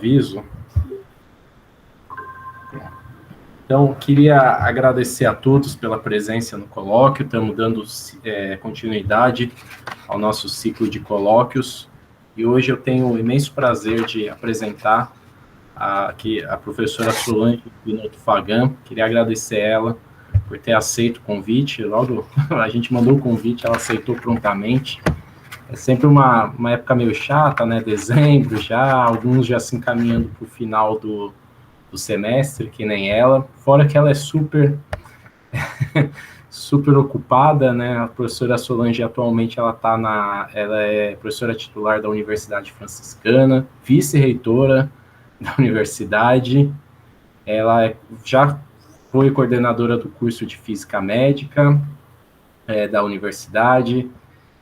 Aviso. Então, queria agradecer a todos pela presença no colóquio. Estamos dando continuidade ao nosso ciclo de colóquios. E hoje eu tenho o imenso prazer de apresentar aqui a professora Solange Pinotto Fagan. Queria agradecer ela por ter aceito o convite. Logo a gente mandou o convite, ela aceitou prontamente. É sempre uma época meio chata, né? Dezembro já, alguns já se encaminhando para o final do semestre, que nem ela. Fora que ela é super ocupada, né? A professora Solange atualmente ela é professora titular da Universidade Franciscana, vice-reitora da universidade. Ela já foi coordenadora do curso de Física Médica da universidade.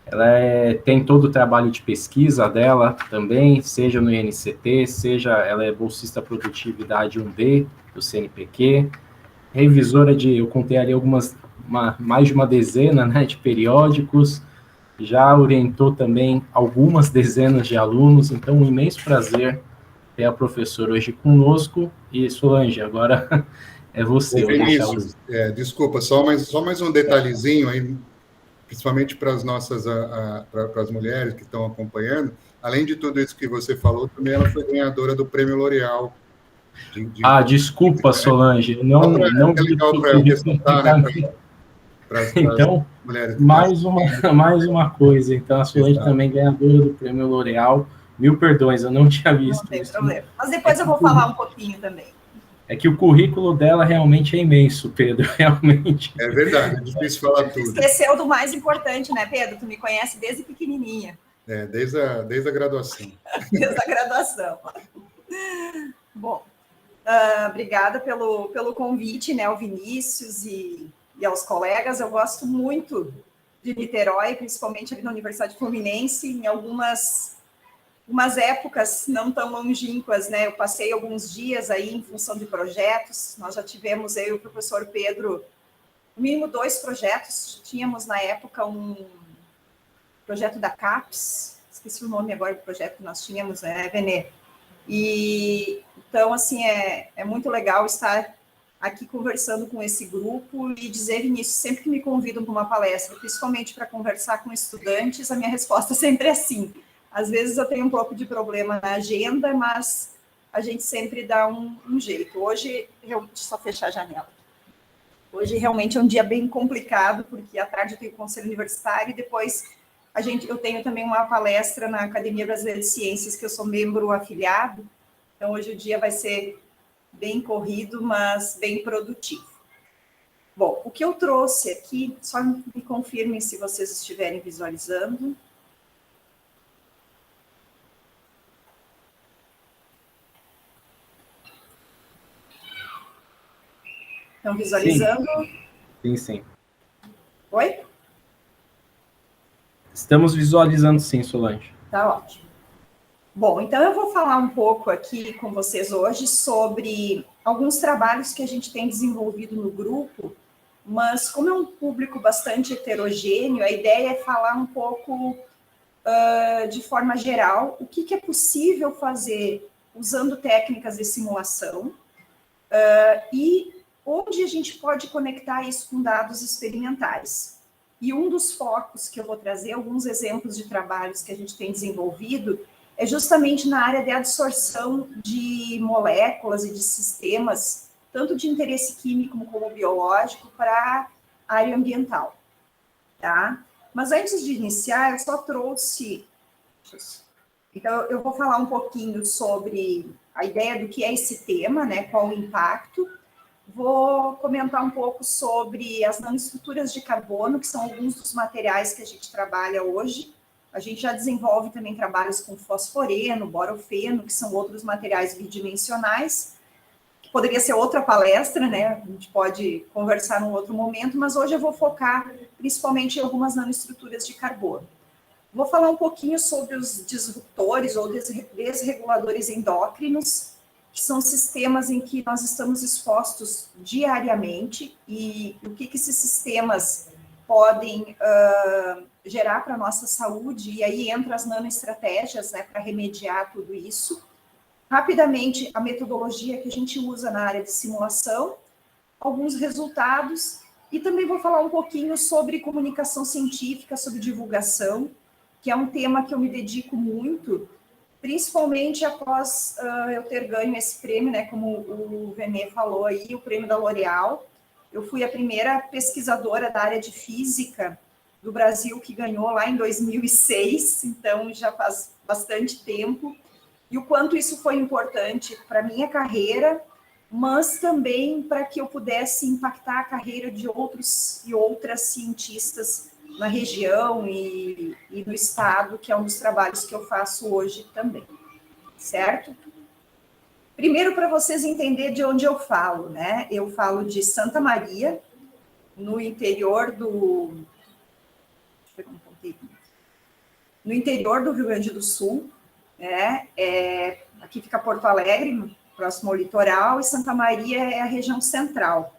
Ela tem todo o trabalho de pesquisa dela também, seja no INCT, ela é bolsista produtividade 1D do CNPq, revisora eu contei ali mais de uma dezena, né, de periódicos, já orientou também algumas dezenas de alunos, então um imenso prazer ter a professora hoje conosco. E Solange, agora é você. Vinícius, desculpa, só mais um detalhezinho aí, principalmente para as nossas, para as mulheres que estão acompanhando. Além de tudo isso que você falou, também ela foi ganhadora do Prêmio L'Oréal. Desculpa, Solange, não vi legal o para currículo. ressaltar, né, para Então, mulheres. mais uma coisa. Então, a Solange Exato. também ganhadora do Prêmio L'Oréal. Mil perdões, eu não tinha visto isso. Não tem problema. Mas depois eu vou falar um pouquinho também. É que o currículo dela realmente é imenso, Pedro, realmente. É verdade, é difícil falar tudo. Esqueceu do mais importante, né, Pedro? Tu me conhece desde pequenininha. Desde a graduação. Desde a graduação. Bom, obrigada pelo convite, né, ao Vinícius e aos colegas. Eu gosto muito de Niterói, principalmente ali na Universidade Fluminense, em algumas épocas não tão longínquas, né? Eu passei alguns dias aí em função de projetos. Nós já tivemos, eu e o professor Pedro, no mínimo 2 projetos. Tínhamos, na época, um projeto da CAPES, esqueci o nome agora do projeto que nós tínhamos, Venê. E, então, assim, é muito legal estar aqui conversando com esse grupo e dizer, Vinícius, sempre que me convidam para uma palestra, principalmente para conversar com estudantes, a minha resposta sempre é sim. Às vezes eu tenho um pouco de problema na agenda, mas a gente sempre dá um jeito. Hoje, deixa eu só fechar a janela. Hoje realmente é um dia bem complicado, porque à tarde eu tenho conselho universitário e depois eu tenho também uma palestra na Academia Brasileira de Ciências, que eu sou membro afiliado. Então, hoje o dia vai ser bem corrido, mas bem produtivo. Bom, o que eu trouxe aqui, só me confirmem se vocês estiverem visualizando. Estão visualizando? Sim. Oi? Estamos visualizando sim, Solange. Tá ótimo. Bom, então eu vou falar um pouco aqui com vocês hoje sobre alguns trabalhos que a gente tem desenvolvido no grupo, mas como é um público bastante heterogêneo, a ideia é falar um pouco de forma geral o que é possível fazer usando técnicas de simulação e onde a gente pode conectar isso com dados experimentais. E um dos focos que eu vou trazer, alguns exemplos de trabalhos que a gente tem desenvolvido, é justamente na área de absorção de moléculas e de sistemas, tanto de interesse químico como biológico, para a área ambiental. Tá? Mas antes de iniciar, eu só trouxe... Então, eu vou falar um pouquinho sobre a ideia do que é esse tema, né? Qual o impacto. Vou comentar um pouco sobre as nanoestruturas de carbono, que são alguns dos materiais que a gente trabalha hoje. A gente já desenvolve também trabalhos com fosforeno, borofeno, que são outros materiais bidimensionais, que poderia ser outra palestra, né? A gente pode conversar num outro momento, mas hoje eu vou focar principalmente em algumas nanoestruturas de carbono. Vou falar um pouquinho sobre os disruptores ou desreguladores endócrinos, que são sistemas em que nós estamos expostos diariamente e o que esses sistemas podem gerar para a nossa saúde, e aí entra as nanoestratégias, né, para remediar tudo isso. rapidamente a metodologia que a gente usa na área de simulação, alguns resultados, e também vou falar um pouquinho sobre comunicação científica, sobre divulgação, que é um tema que eu me dedico muito, principalmente após eu ter ganho esse prêmio, né, como o Venê falou aí, o prêmio da L'Oréal. Eu fui a primeira pesquisadora da área de física do Brasil que ganhou lá em 2006, então já faz bastante tempo, e o quanto isso foi importante para a minha carreira, mas também para que eu pudesse impactar a carreira de outros e outras cientistas na região e no estado, que é um dos trabalhos que eu faço hoje também, certo? Primeiro, para vocês entenderem de onde eu falo, né? Eu falo de Santa Maria, no interior do... no interior do Rio Grande do Sul, né? Aqui fica Porto Alegre, próximo ao litoral, e Santa Maria é a região central.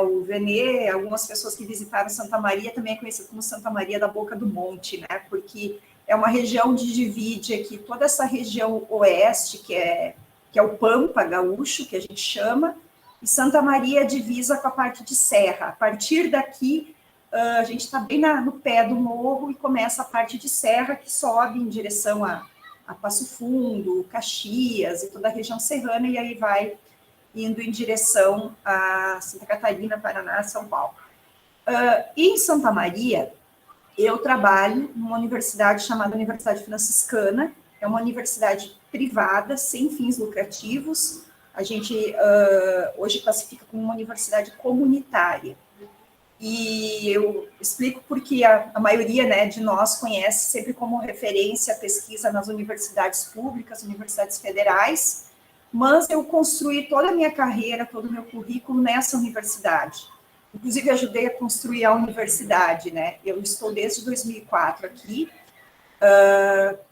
O Venê, algumas pessoas que visitaram Santa Maria também é conhecido como Santa Maria da Boca do Monte, né? Porque é uma região onde divide aqui toda essa região oeste, que é o Pampa Gaúcho, que a gente chama, e Santa Maria divisa com a parte de serra. A partir daqui, a gente está bem no pé do morro e começa a parte de serra, que sobe em direção a Passo Fundo, Caxias e toda a região serrana, e aí vai indo em direção a Santa Catarina, Paraná, São Paulo. E em Santa Maria, eu trabalho numa universidade chamada Universidade Franciscana, é uma universidade privada, sem fins lucrativos, a gente hoje classifica como uma universidade comunitária. E eu explico porque a maioria, né, de nós conhece sempre como referência a pesquisa nas universidades públicas, universidades federais, mas eu construí toda a minha carreira, todo o meu currículo nessa universidade. Inclusive, ajudei a construir a universidade, né? Eu estou desde 2004 aqui,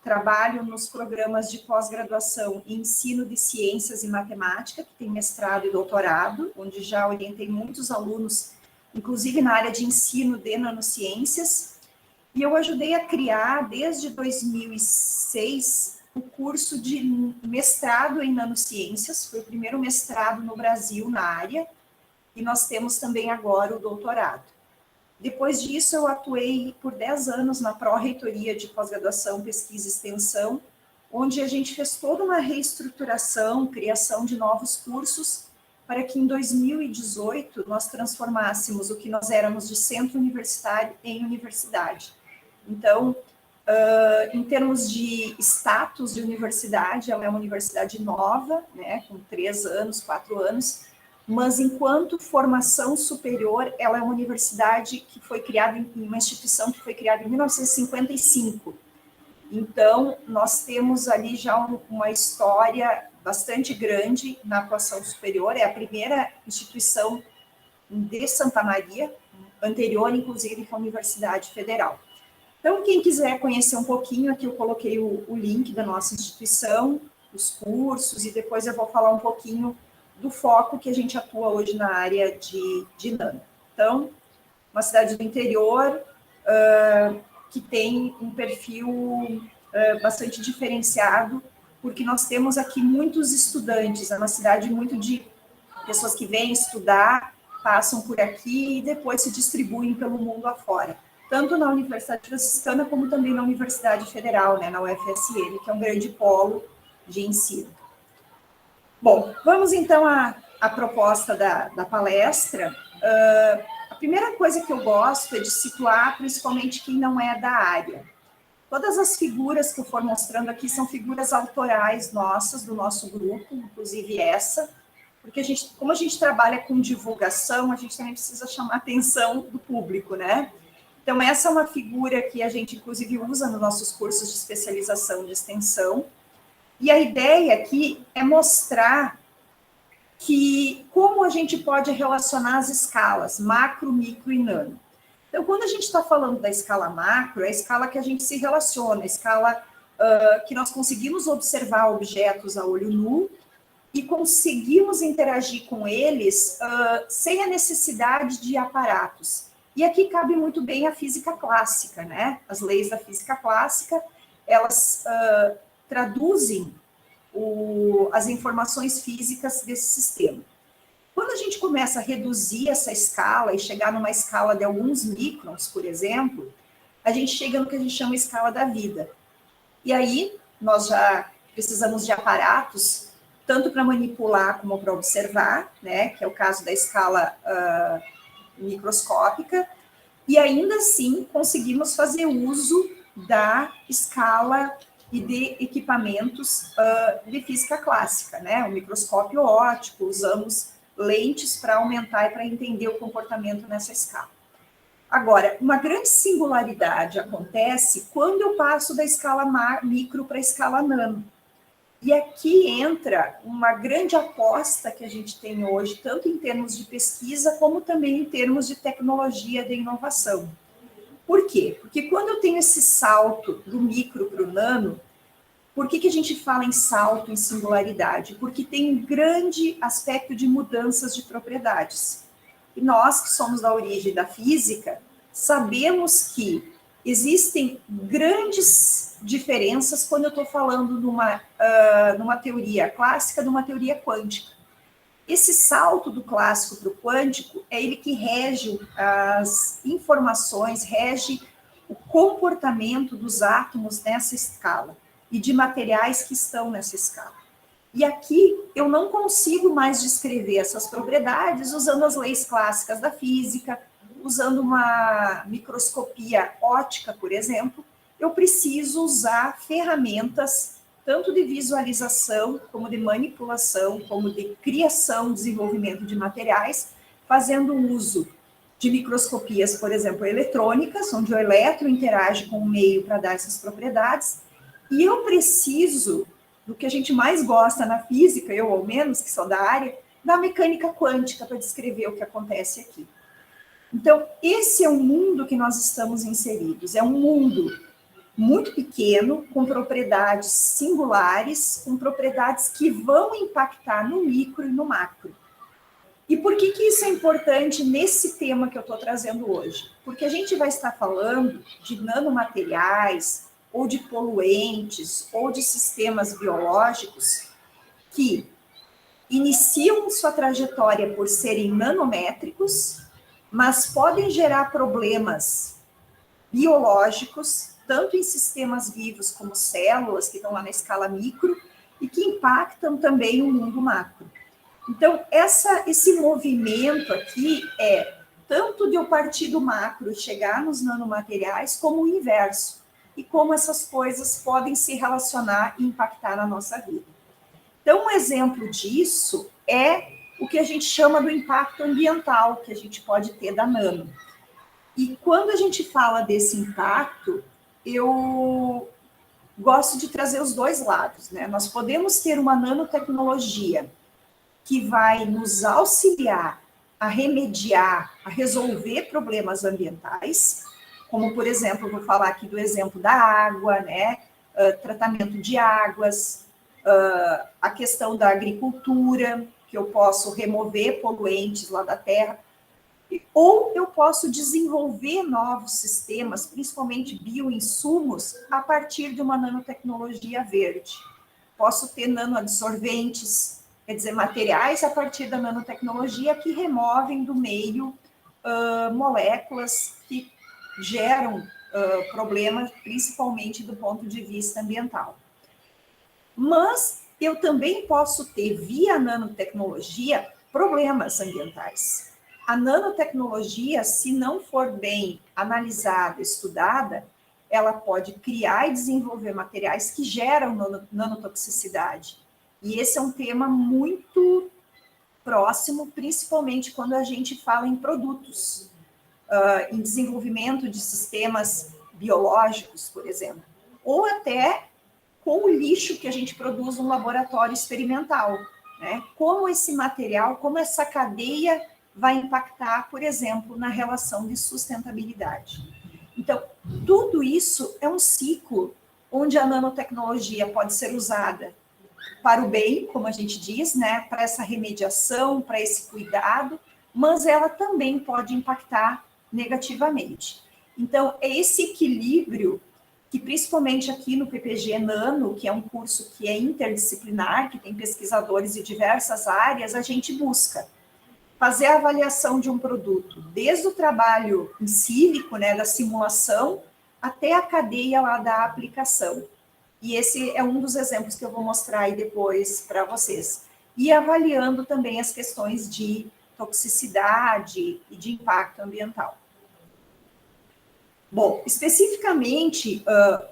trabalho nos programas de pós-graduação em ensino de ciências e matemática, que tem mestrado e doutorado, onde já orientei muitos alunos, inclusive na área de ensino de nanociências, e eu ajudei a criar, desde 2006, o curso de mestrado em nanociências, foi o primeiro mestrado no Brasil na área, e nós temos também agora o doutorado. Depois disso, eu atuei por 10 anos na pró-reitoria de pós-graduação, pesquisa e extensão, onde a gente fez toda uma reestruturação, criação de novos cursos, para que em 2018 nós transformássemos o que nós éramos de centro universitário em universidade. Então, em termos de status de universidade, ela é uma universidade nova, né, com 3 anos, 4 anos, mas enquanto formação superior, ela é uma universidade que foi criada, uma instituição que foi criada em 1955. Então, nós temos ali já uma história bastante grande na atuação superior, é a primeira instituição de Santa Maria, anterior, inclusive, à Universidade Federal. Então, quem quiser conhecer um pouquinho, aqui eu coloquei o link da nossa instituição, os cursos, e depois eu vou falar um pouquinho do foco que a gente atua hoje na área de nano. Então, uma cidade do interior que tem um perfil bastante diferenciado, porque nós temos aqui muitos estudantes, é uma cidade muito de pessoas que vêm estudar, passam por aqui e depois se distribuem pelo mundo afora, tanto na Universidade Franciscana como também na Universidade Federal, né, na UFSM, que é um grande polo de ensino. Bom, vamos então à proposta da palestra. A primeira coisa que eu gosto é de situar principalmente quem não é da área. Todas as figuras que eu for mostrando aqui são figuras autorais nossas, do nosso grupo, inclusive essa, porque como a gente trabalha com divulgação, a gente também precisa chamar a atenção do público, né? Então, essa é uma figura que a gente, inclusive, usa nos nossos cursos de especialização de extensão. E a ideia aqui é mostrar como a gente pode relacionar as escalas, macro, micro e nano. Então, quando a gente está falando da escala macro, é a escala que a gente se relaciona, a escala que nós conseguimos observar objetos a olho nu e conseguimos interagir com eles sem a necessidade de aparatos. E aqui cabe muito bem a física clássica, né? As leis da física clássica, elas traduzem as informações físicas desse sistema. Quando a gente começa a reduzir essa escala e chegar numa escala de alguns microns, por exemplo, a gente chega no que a gente chama de escala da vida. E aí, nós já precisamos de aparatos, tanto para manipular como para observar, né, que é o caso da escala microscópica, e ainda assim conseguimos fazer uso da escala e de equipamentos de física clássica, né, o microscópio óptico, usamos lentes para aumentar e para entender o comportamento nessa escala. Agora, uma grande singularidade acontece quando eu passo da escala micro para a escala nano. E aqui entra uma grande aposta que a gente tem hoje, tanto em termos de pesquisa, como também em termos de tecnologia de inovação. Por quê? Porque quando eu tenho esse salto do micro para o nano, por que a gente fala em salto, em singularidade? Porque tem um grande aspecto de mudanças de propriedades. E nós, que somos da origem da física, sabemos que existem grandes diferenças quando eu estou falando numa teoria clássica, de uma teoria quântica. Esse salto do clássico para o quântico é ele que rege as informações, rege o comportamento dos átomos nessa escala e de materiais que estão nessa escala. E aqui eu não consigo mais descrever essas propriedades usando as leis clássicas da física, usando uma microscopia óptica, por exemplo. Eu preciso usar ferramentas tanto de visualização, como de manipulação, como de criação, desenvolvimento de materiais, fazendo uso de microscopias, por exemplo, eletrônicas, onde o elétron interage com o meio para dar essas propriedades, e eu preciso do que a gente mais gosta na física, eu ao menos, que sou da área, da mecânica quântica para descrever o que acontece aqui. Então, esse é o mundo que nós estamos inseridos, é um mundo muito pequeno, com propriedades singulares, com propriedades que vão impactar no micro e no macro. E por que isso é importante nesse tema que eu estou trazendo hoje? Porque a gente vai estar falando de nanomateriais, ou de poluentes, ou de sistemas biológicos que iniciam sua trajetória por serem nanométricos, mas podem gerar problemas biológicos, tanto em sistemas vivos como células, que estão lá na escala micro, e que impactam também o mundo macro. Então, esse movimento aqui é tanto de eu partir do macro e chegar nos nanomateriais, como o inverso, e como essas coisas podem se relacionar e impactar na nossa vida. Então, um exemplo disso é o que a gente chama do impacto ambiental, que a gente pode ter da nano. E quando a gente fala desse impacto, eu gosto de trazer os dois lados, né? Nós podemos ter uma nanotecnologia que vai nos auxiliar a remediar, a resolver problemas ambientais, como, por exemplo, vou falar aqui do exemplo da água, né? Tratamento de águas, a questão da agricultura, que eu posso remover poluentes lá da terra, ou eu posso desenvolver novos sistemas, principalmente bioinsumos, a partir de uma nanotecnologia verde. Posso ter nanoabsorventes, quer dizer, materiais a partir da nanotecnologia que removem do meio moléculas que geram problemas, principalmente do ponto de vista ambiental. Mas eu também posso ter, via nanotecnologia, problemas ambientais. A nanotecnologia, se não for bem analisada, estudada, ela pode criar e desenvolver materiais que geram nanotoxicidade. E esse é um tema muito próximo, principalmente quando a gente fala em produtos, em desenvolvimento de sistemas biológicos, por exemplo, ou até com o lixo que a gente produz no laboratório experimental, né? Como esse material, como essa cadeia vai impactar, por exemplo, na relação de sustentabilidade. Então, tudo isso é um ciclo onde a nanotecnologia pode ser usada para o bem, como a gente diz, né? Para essa remediação, para esse cuidado, mas ela também pode impactar negativamente. Então, é esse equilíbrio que principalmente aqui no PPG Nano, que é um curso que é interdisciplinar, que tem pesquisadores de diversas áreas, a gente busca fazer a avaliação de um produto, desde o trabalho em sílico, né, da simulação, até a cadeia lá da aplicação. E esse é um dos exemplos que eu vou mostrar aí depois para vocês. E avaliando também as questões de toxicidade e de impacto ambiental. Bom, especificamente,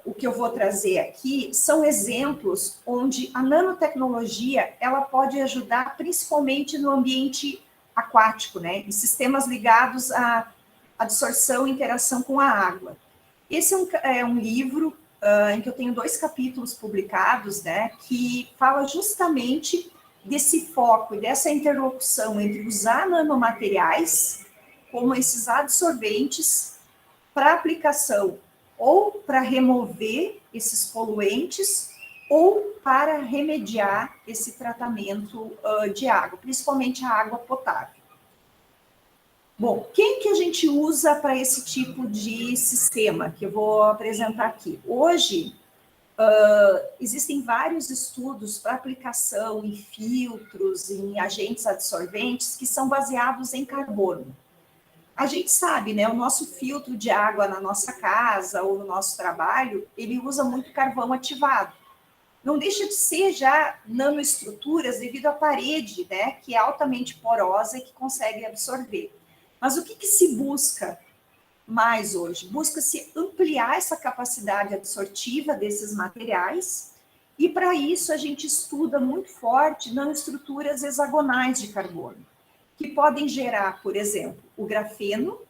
o que eu vou trazer aqui são exemplos onde a nanotecnologia ela pode ajudar principalmente no ambiente aquático, né, em sistemas ligados à absorção e interação com a água. Esse é um livro em que eu tenho 2 capítulos publicados, né, que fala justamente desse foco e dessa interlocução entre usar nanomateriais como esses adsorventes para aplicação ou para remover esses poluentes ou para remediar esse tratamento de água, principalmente a água potável. Bom, quem que a gente usa para esse tipo de sistema que eu vou apresentar aqui? Hoje, existem vários estudos para aplicação em filtros, em agentes adsorventes que são baseados em carbono. A gente sabe, né, o nosso filtro de água na nossa casa ou no nosso trabalho, ele usa muito carvão ativado. Não deixa de ser já nanoestruturas devido à parede, né, que é altamente porosa e que consegue absorver. Mas o que se busca mais hoje? Busca-se ampliar essa capacidade absortiva desses materiais e, para isso, a gente estuda muito forte nanoestruturas hexagonais de carbono, que podem gerar, por exemplo, o grafeno,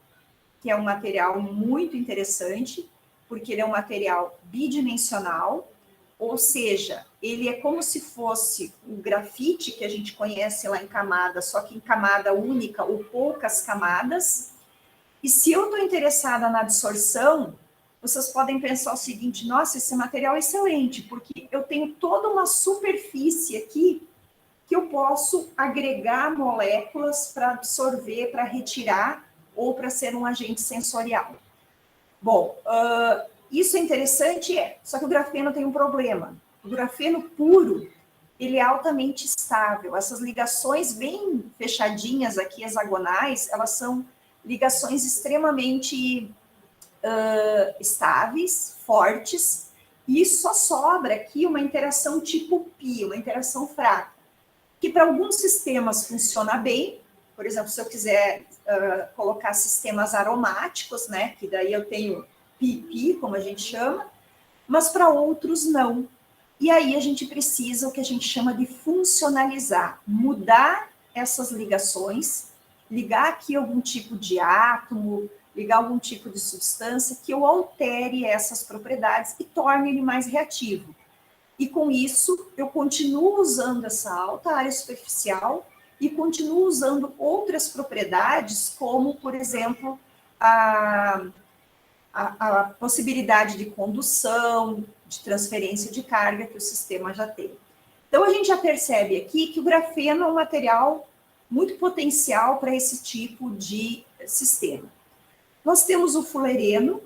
que é um material muito interessante, porque ele é um material bidimensional, ou seja, ele é como se fosse o grafite que a gente conhece lá em camada, só que em camada única ou poucas camadas. E se eu estou interessada na absorção, vocês podem pensar o seguinte: nossa, esse material é excelente, porque eu tenho toda uma superfície aqui que eu posso agregar moléculas para absorver, para retirar, ou para ser um agente sensorial. Bom, isso é interessante, só que o grafeno tem um problema. O grafeno puro, ele é altamente estável. Essas ligações bem fechadinhas aqui, hexagonais, elas são ligações extremamente estáveis, fortes, e só sobra aqui uma interação tipo pi, uma interação fraca, que para alguns sistemas funciona bem. Por exemplo, se eu quiser colocar sistemas aromáticos, né, que daí eu tenho pi, como a gente chama, mas para outros não. E aí a gente precisa o que a gente chama de funcionalizar, mudar essas ligações, ligar aqui algum tipo de átomo, ligar algum tipo de substância que eu altere essas propriedades e torne ele mais reativo. E com isso, eu continuo usando essa alta área superficial e continuo usando outras propriedades, como, por exemplo, a possibilidade de condução, de transferência de carga que o sistema já tem. Então, a gente já percebe aqui que o grafeno é um material muito potencial para esse tipo de sistema. Nós temos o fulereno.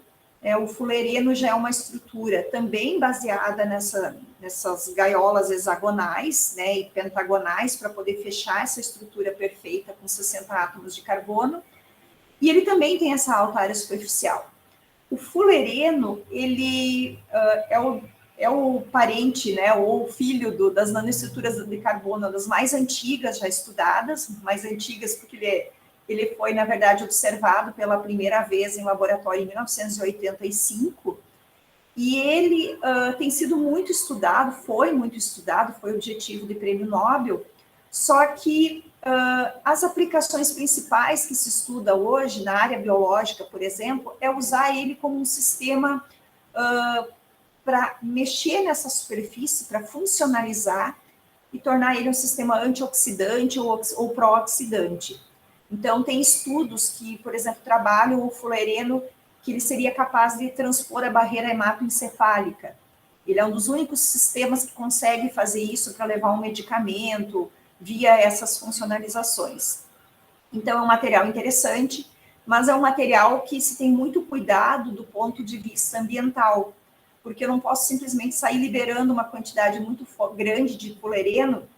O fulereno já é uma estrutura também baseada nessas gaiolas hexagonais, né, e pentagonais, para poder fechar essa estrutura perfeita com 60 átomos de carbono. E ele também tem essa alta área superficial. O fulereno, ele é o parente, né, ou filho das nanoestruturas de carbono, das mais antigas já estudadas, mais antigas porque ele foi, na verdade, observado pela primeira vez em laboratório em 1985, e ele tem sido muito estudado, foi objetivo de prêmio Nobel, só que as aplicações principais que se estuda hoje, na área biológica, por exemplo, é usar ele como um sistema para mexer nessa superfície, para funcionalizar e tornar ele um sistema antioxidante ou pró-oxidante. Então, tem estudos que, por exemplo, trabalham o fulereno, que ele seria capaz de transpor a barreira hematoencefálica. Ele é um dos únicos sistemas que consegue fazer isso para levar um medicamento via essas funcionalizações. Então, é um material interessante, mas é um material que se tem muito cuidado do ponto de vista ambiental, porque eu não posso simplesmente sair liberando uma quantidade muito grande de fulereno.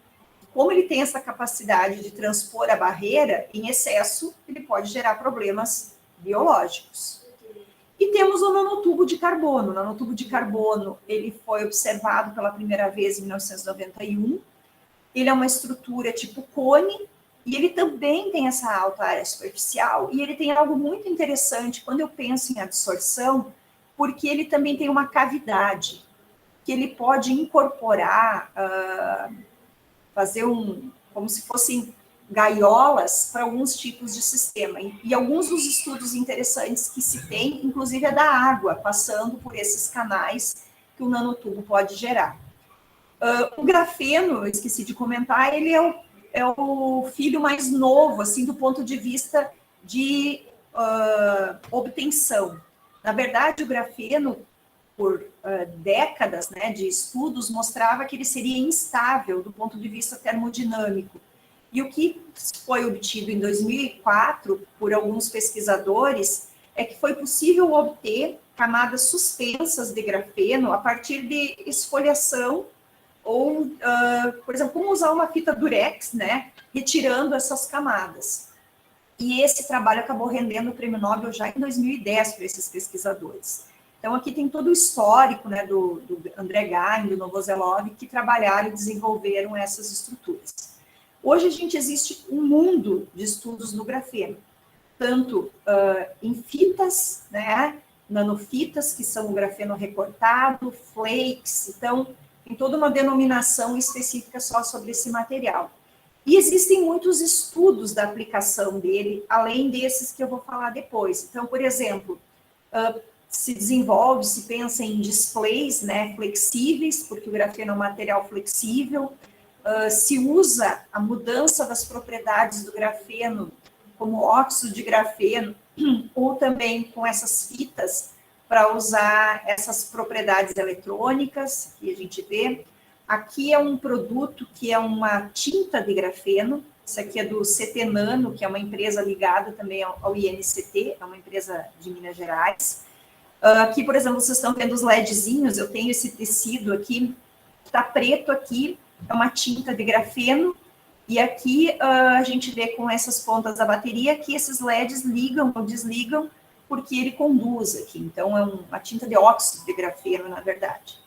Como ele tem essa capacidade de transpor a barreira, em excesso, ele pode gerar problemas biológicos. E temos o nanotubo de carbono. O nanotubo de carbono, ele foi observado pela primeira vez em 1991. Ele é uma estrutura tipo cone, e ele também tem essa alta área superficial, e ele tem algo muito interessante quando eu penso em absorção, porque ele também tem uma cavidade, que ele pode incorporar, fazer como se fossem gaiolas para alguns tipos de sistema. E alguns dos estudos interessantes que se tem, inclusive, é da água, passando por esses canais que o nanotubo pode gerar. O grafeno, eu esqueci de comentar, ele é o filho mais novo, assim, do ponto de vista de obtenção. Na verdade, o grafeno, por décadas, né, de estudos, mostrava que ele seria instável do ponto de vista termodinâmico. E o que foi obtido em 2004 por alguns pesquisadores é que foi possível obter camadas suspensas de grafeno a partir de esfoliação ou, por exemplo, como usar uma fita durex, né, retirando essas camadas. E esse trabalho acabou rendendo o prêmio Nobel já em 2010 para esses pesquisadores. Então, aqui tem todo o histórico, né, do André Gain, do Novoselov, que trabalharam e desenvolveram essas estruturas. Hoje, existe um mundo de estudos no grafeno, tanto em fitas, né, nanofitas, que são o grafeno recortado, flakes, então, tem toda uma denominação específica só sobre esse material. E existem muitos estudos da aplicação dele, além desses que eu vou falar depois. Então, por exemplo, se desenvolve, se pensa em displays, né, flexíveis, porque o grafeno é um material flexível, se usa a mudança das propriedades do grafeno, como óxido de grafeno, ou também com essas fitas, para usar essas propriedades eletrônicas, que a gente vê. Aqui é um produto que é uma tinta de grafeno, isso aqui é do CT Nano, que é uma empresa ligada também ao INCT, é uma empresa de Minas Gerais. Aqui, por exemplo, vocês estão vendo os LEDzinhos, eu tenho esse tecido aqui, está preto aqui, é uma tinta de grafeno, e aqui a gente vê com essas pontas da bateria que esses LEDs ligam ou desligam, porque ele conduz aqui. Então, é uma tinta de óxido de grafeno, na verdade.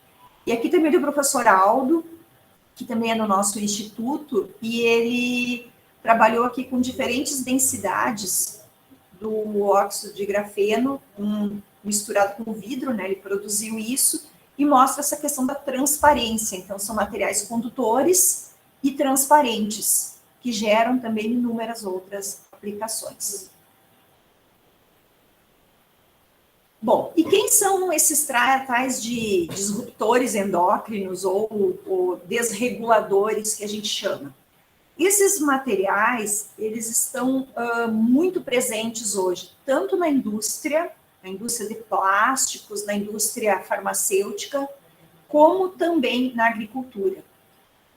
E aqui também tem o professor Aldo, que também é no nosso instituto, e ele trabalhou aqui com diferentes densidades do óxido de grafeno, misturado com vidro, né? Ele produziu isso, e mostra essa questão da transparência. Então, são materiais condutores e transparentes, que geram também inúmeras outras aplicações. Bom, e quem são esses tais de disruptores endócrinos ou desreguladores que a gente chama? Esses materiais, eles estão muito presentes hoje, tanto na indústria de plásticos, na indústria farmacêutica, como também na agricultura.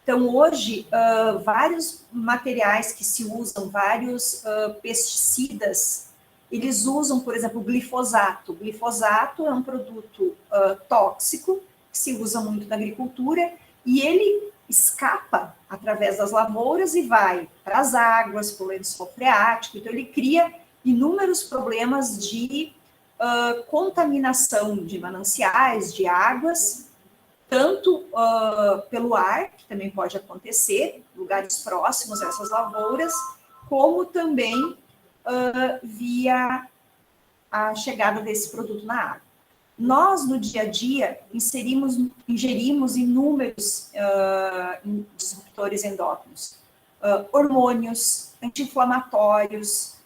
Então, hoje, vários materiais que se usam, vários pesticidas, eles usam, por exemplo, o glifosato. O glifosato é um produto tóxico, que se usa muito na agricultura, e ele escapa através das lavouras e vai para as águas, para o lençol freático. Então, ele cria inúmeros problemas de contaminação de mananciais, de águas, tanto pelo ar, que também pode acontecer, lugares próximos a essas lavouras, como também via a chegada desse produto na água. Nós, no dia a dia, ingerimos inúmeros disruptores endócrinos, hormônios, anti-inflamatórios,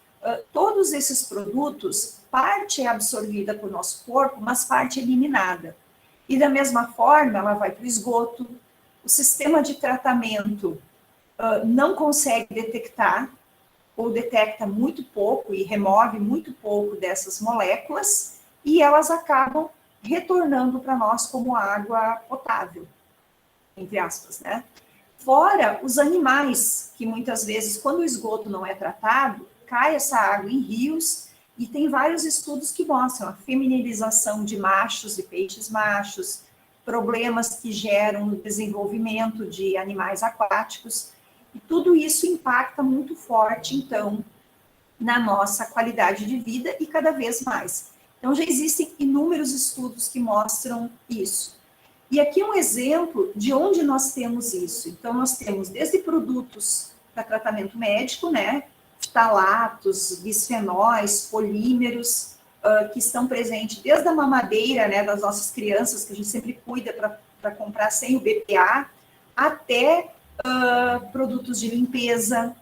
todos esses produtos, parte é absorvida por nosso corpo, mas parte é eliminada. E da mesma forma, ela vai para o esgoto, o sistema de tratamento não consegue detectar, ou detecta muito pouco e remove muito pouco dessas moléculas, e elas acabam retornando para nós como água potável, entre aspas, né? Fora os animais, que muitas vezes, quando o esgoto não é tratado, cai essa água em rios, E tem vários estudos que mostram a feminilização de machos e peixes machos, problemas que geram o desenvolvimento de animais aquáticos, e tudo isso impacta muito forte, então, na nossa qualidade de vida e cada vez mais. Então, já existem inúmeros estudos que mostram isso. E aqui um exemplo de onde nós temos isso. Então, nós temos desde produtos para tratamento médico, né, ftalatos, bisfenóis, polímeros, que estão presentes desde a mamadeira, né, das nossas crianças, que a gente sempre cuida para comprar sem o BPA, até produtos de limpeza,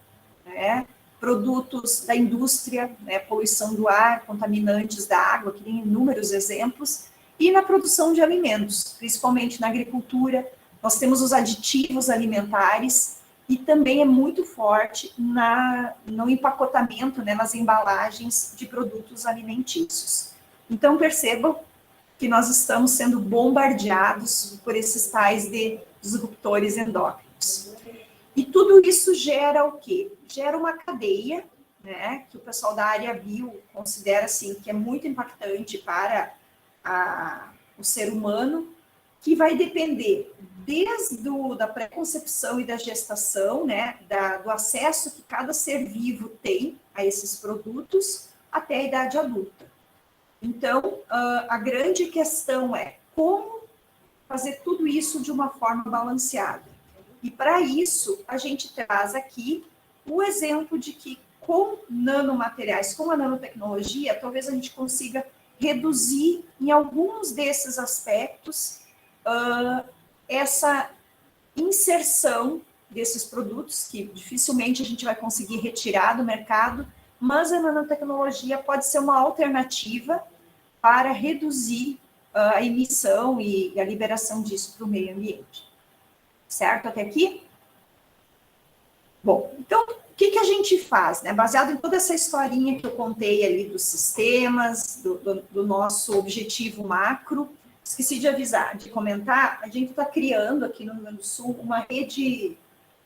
né, produtos da indústria, né, poluição do ar, contaminantes da água, que tem inúmeros exemplos, e na produção de alimentos, principalmente na agricultura, nós temos os aditivos alimentares, e também é muito forte no empacotamento, né, nas embalagens de produtos alimentícios. Então, percebam que nós estamos sendo bombardeados por esses tais de disruptores endócrinos. E tudo isso gera o quê? Gera uma cadeia, né, que o pessoal da área bio considera assim, que é muito impactante para o ser humano, que vai depender desde da pré-concepção e da gestação, né, do acesso que cada ser vivo tem a esses produtos, até a idade adulta. Então, a grande questão é como fazer tudo isso de uma forma balanceada. E para isso, a gente traz aqui o exemplo de que com nanomateriais, com a nanotecnologia, talvez a gente consiga reduzir em alguns desses aspectos essa inserção desses produtos, que dificilmente a gente vai conseguir retirar do mercado, mas a nanotecnologia pode ser uma alternativa para reduzir a emissão e a liberação disso para o meio ambiente. Certo até aqui? Bom, então, o que a gente faz, né? Baseado em toda essa historinha que eu contei ali dos sistemas, do nosso objetivo macro, esqueci de avisar, de comentar, a gente está criando aqui no Rio Grande do Sul uma rede,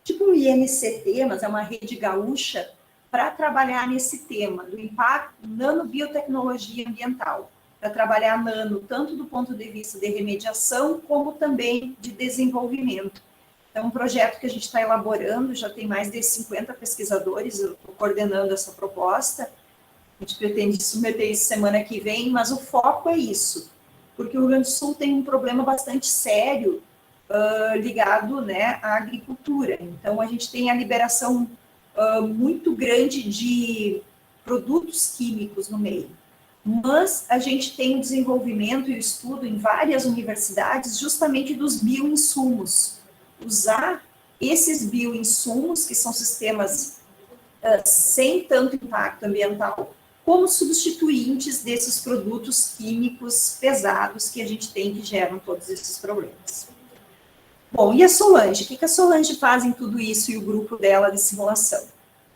tipo um INCT, mas é uma rede gaúcha, para trabalhar nesse tema do impacto nanobiotecnologia ambiental, para trabalhar nano, tanto do ponto de vista de remediação, como também de desenvolvimento. É um projeto que a gente está elaborando, já tem mais de 50 pesquisadores, eu estou coordenando essa proposta, a gente pretende submeter isso semana que vem, mas o foco é isso, porque o Rio Grande do Sul tem um problema bastante sério ligado, né, à agricultura. Então, a gente tem a liberação muito grande de produtos químicos no meio, mas a gente tem o desenvolvimento e o estudo em várias universidades justamente dos bioinsumos, usar esses bioinsumos, que são sistemas sem tanto impacto ambiental, como substituintes desses produtos químicos pesados que a gente tem, que geram todos esses problemas. Bom, e a Solange? O que a Solange faz em tudo isso e o grupo dela de simulação?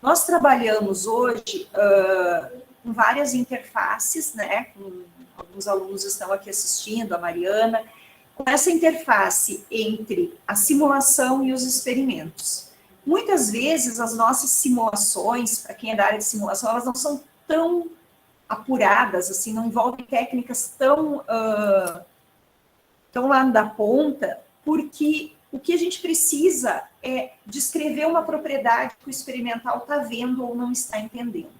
Nós trabalhamos hoje com várias interfaces, né? Alguns alunos estão aqui assistindo, a Mariana, com essa interface entre a simulação e os experimentos. Muitas vezes, as nossas simulações, para quem é da área de simulação, elas não são tão apuradas, assim, não envolvem técnicas tão lá da ponta, porque o que a gente precisa é descrever uma propriedade que o experimental está vendo ou não está entendendo.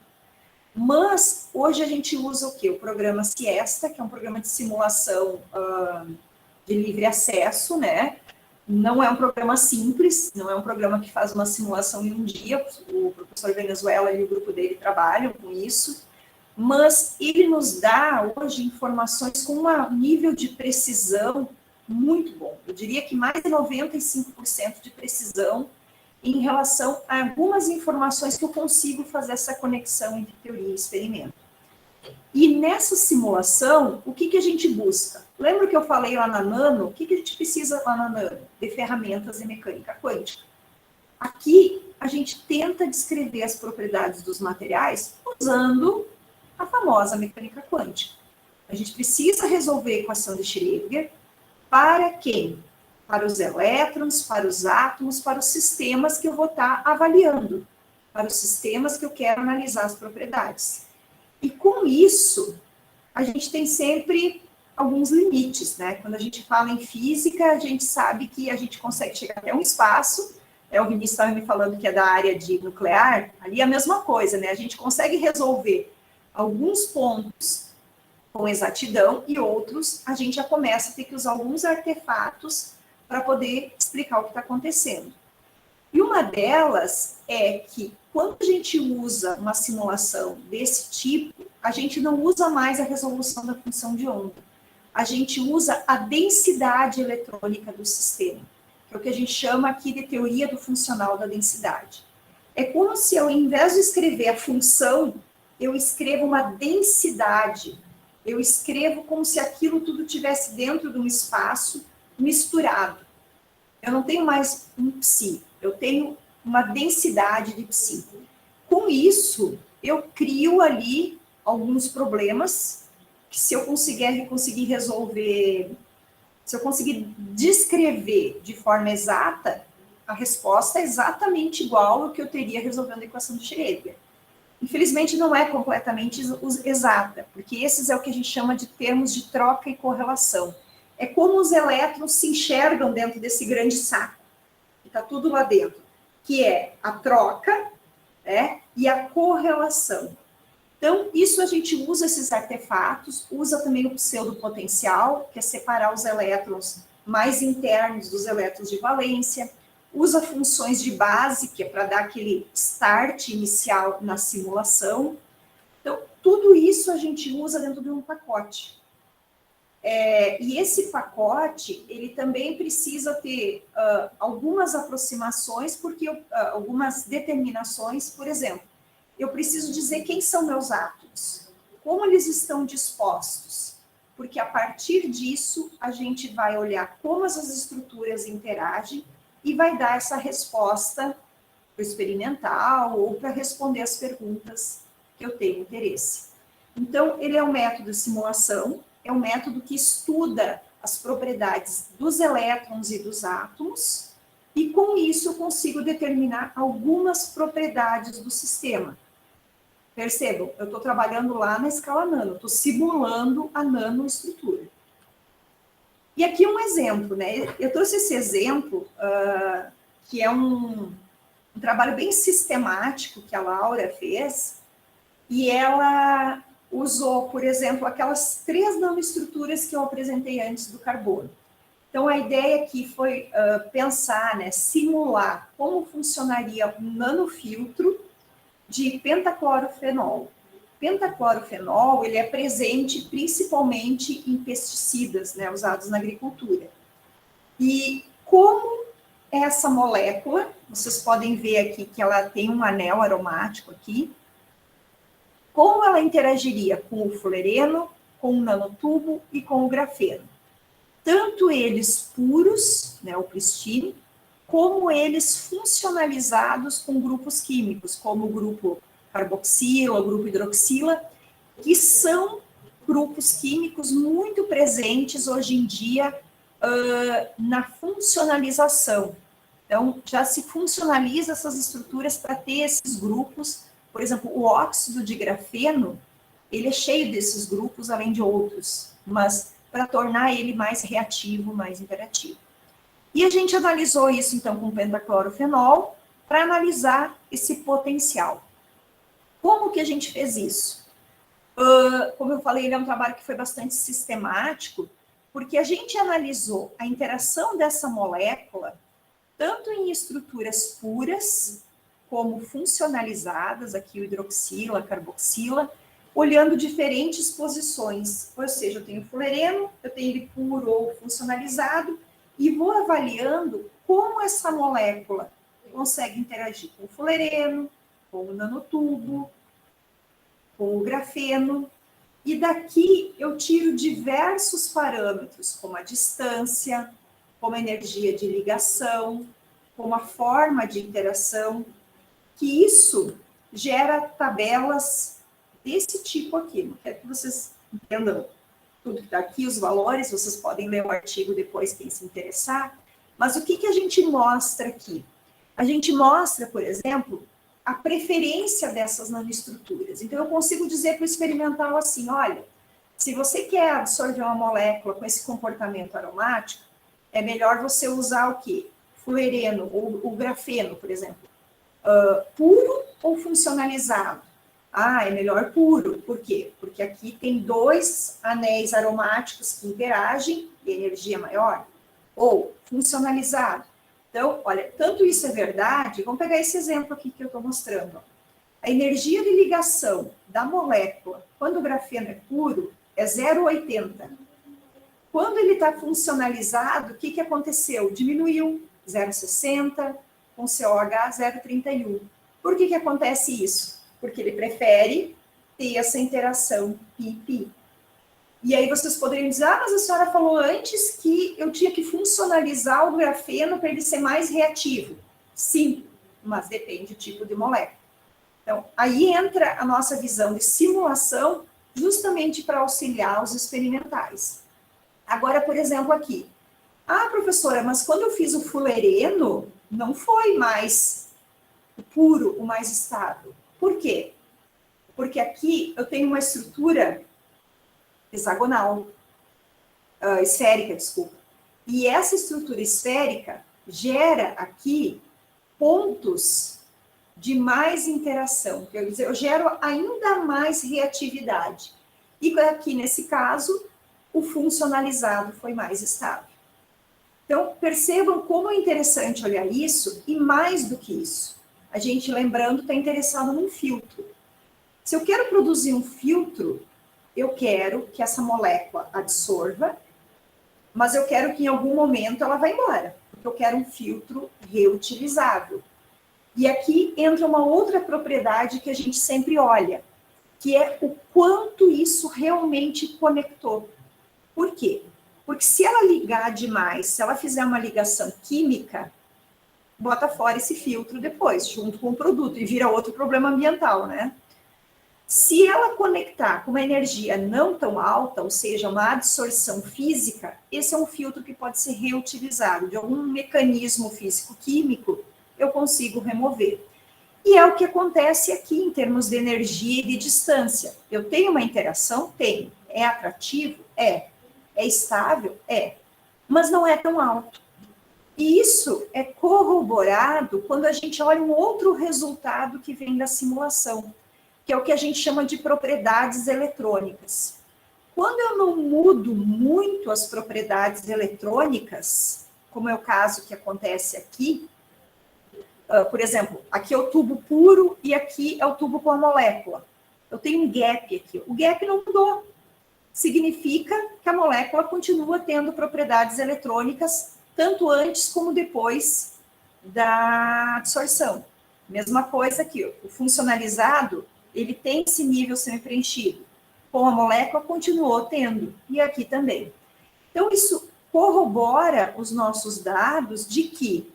Mas, hoje a gente usa o quê? O programa Siesta, que é um programa de simulação de livre acesso, né? Não é um programa simples, não é um programa que faz uma simulação em um dia, o professor Venezuela e o grupo dele trabalham com isso, mas ele nos dá hoje informações com um nível de precisão muito bom. Eu diria que mais de 95% de precisão em relação a algumas informações que eu consigo fazer essa conexão entre teoria e experimento. E nessa simulação, o que a gente busca? Lembra que eu falei lá na Nano? O que a gente precisa lá na Nano? De ferramentas de mecânica quântica. Aqui, a gente tenta descrever as propriedades dos materiais usando a famosa mecânica quântica. A gente precisa resolver a equação de Schrödinger para quem? Para os elétrons, para os átomos, para os sistemas que eu vou estar avaliando, para os sistemas que eu quero analisar as propriedades. E com isso, a gente tem sempre alguns limites, né? Quando a gente fala em física, a gente sabe que a gente consegue chegar até um espaço, o Vinícius estava me falando que é da área de nuclear, ali é a mesma coisa, né? A gente consegue resolver alguns pontos com exatidão e outros a gente já começa a ter que usar alguns artefatos para poder explicar o que está acontecendo. E uma delas é que quando a gente usa uma simulação desse tipo, a gente não usa mais a resolução da função de onda. A gente usa a densidade eletrônica do sistema, que é o que a gente chama aqui de teoria do funcional da densidade. É como se eu, ao invés de escrever a função, eu escrevo uma densidade. Eu escrevo como se aquilo tudo tivesse dentro de um espaço misturado. Eu não tenho mais um psi, eu tenho uma densidade de psi. Com isso, eu crio ali alguns problemas que se eu conseguir resolver, se eu conseguir descrever de forma exata, a resposta é exatamente igual ao que eu teria resolvendo a equação de Schrödinger. Infelizmente, não é completamente exata, porque esses é o que a gente chama de termos de troca e correlação. É como os elétrons se enxergam dentro desse grande saco, que está tudo lá dentro, que é a troca, né, e a correlação. Então, isso a gente usa esses artefatos, usa também o pseudopotencial, que é separar os elétrons mais internos dos elétrons de valência, usa funções de base, que é para dar aquele start inicial na simulação. Então, tudo isso a gente usa dentro de um pacote. E esse pacote, ele também precisa ter algumas aproximações, porque algumas determinações, por exemplo, eu preciso dizer quem são meus átomos, como eles estão dispostos, porque a partir disso a gente vai olhar como essas estruturas interagem e vai dar essa resposta experimental ou para responder as perguntas que eu tenho interesse. Então, ele é um método de simulação, é um método que estuda as propriedades dos elétrons e dos átomos, e com isso eu consigo determinar algumas propriedades do sistema. Percebam, eu estou trabalhando lá na escala nano, estou simulando a nanoestrutura. E aqui um exemplo, né? Eu trouxe esse exemplo, que é um trabalho bem sistemático que a Laura fez, e ela usou, por exemplo, aquelas 3 nanoestruturas que eu apresentei antes do carbono. Então, a ideia aqui foi pensar, né, simular como funcionaria um nanofiltro de pentaclorofenol. Pentaclorofenol, ele é presente principalmente em pesticidas, né, usados na agricultura. E como essa molécula, vocês podem ver aqui que ela tem um anel aromático aqui, como ela interagiria com o fullereno, com o nanotubo e com o grafeno. Tanto eles puros, né, o pristine, como eles funcionalizados com grupos químicos, como o grupo carboxila, o grupo hidroxila, que são grupos químicos muito presentes hoje em dia na funcionalização. Então, já se funcionaliza essas estruturas para ter esses grupos. Por exemplo, o óxido de grafeno, ele é cheio desses grupos, além de outros, mas para tornar ele mais reativo, mais interativo. E a gente analisou isso, então, com pentaclorofenol, para analisar esse potencial. Como que a gente fez isso? Como eu falei, ele é um trabalho que foi bastante sistemático, porque a gente analisou a interação dessa molécula, tanto em estruturas puras, como funcionalizadas, aqui o hidroxila, a carboxila, olhando diferentes posições. Ou seja, eu tenho fullereno, eu tenho ele puro ou funcionalizado, e vou avaliando como essa molécula consegue interagir com o fullereno, com o nanotubo, com o grafeno, e daqui eu tiro diversos parâmetros, como a distância, como a energia de ligação, como a forma de interação, que isso gera tabelas desse tipo aqui. Não quero que vocês entendam tudo que está aqui, os valores, vocês podem ler o artigo depois, quem se interessar. Mas o que a gente mostra aqui? A gente mostra, por exemplo, a preferência dessas nanoestruturas. Então, eu consigo dizer para o experimental assim, olha, se você quer absorver uma molécula com esse comportamento aromático, é melhor você usar o quê? Fulereno ou o grafeno, por exemplo. Puro ou funcionalizado? Ah, é melhor puro. Por quê? Porque aqui tem 2 anéis aromáticos que interagem e a energia é maior. Ou funcionalizado. Então, olha, tanto isso é verdade, vamos pegar esse exemplo aqui que eu estou mostrando. Ó. A energia de ligação da molécula, quando o grafeno é puro, é 0,80. Quando ele está funcionalizado, o que aconteceu? Diminuiu 0,60, com COH 0,31. Por que acontece isso? Porque ele prefere ter essa interação pi-pi. E aí vocês poderiam dizer, mas a senhora falou antes que eu tinha que funcionalizar o grafeno para ele ser mais reativo. Sim, mas depende do tipo de molécula. Então, aí entra a nossa visão de simulação justamente para auxiliar os experimentais. Agora, por exemplo, aqui. Ah, professora, mas quando eu fiz o fulereno, não foi mais puro, o mais estável. Por quê? Porque aqui eu tenho uma estrutura hexagonal, esférica, desculpa. E essa estrutura esférica gera aqui pontos de mais interação. Quer dizer, eu gero ainda mais reatividade. E aqui, nesse caso, o funcionalizado foi mais estável. Então, percebam como é interessante olhar isso, e mais do que isso, a gente, lembrando, está interessado num filtro. Se eu quero produzir um filtro, eu quero que essa molécula absorva, mas eu quero que em algum momento ela vá embora, porque eu quero um filtro reutilizável. E aqui entra uma outra propriedade que a gente sempre olha, que é o quanto isso realmente conectou. Por quê? Porque se ela ligar demais, se ela fizer uma ligação química, bota fora esse filtro depois, junto com o produto, e vira outro problema ambiental, né? Se ela conectar com uma energia não tão alta, ou seja, uma absorção física, esse é um filtro que pode ser reutilizado. De algum mecanismo físico-químico, eu consigo remover. E é o que acontece aqui em termos de energia e de distância. Eu tenho uma interação? Tenho. É atrativo? É. É estável? É. Mas não é tão alto. E isso é corroborado quando a gente olha um outro resultado que vem da simulação, que é o que a gente chama de propriedades eletrônicas. Quando eu não mudo muito as propriedades eletrônicas, como é o caso que acontece aqui, por exemplo, aqui é o tubo puro e aqui é o tubo com a molécula. Eu tenho um gap aqui. O gap não mudou. Significa que a molécula continua tendo propriedades eletrônicas tanto antes como depois da absorção. Mesma coisa aqui, o funcionalizado, ele tem esse nível semi-preenchido. Com a molécula, continuou tendo, e aqui também. Então, isso corrobora os nossos dados de que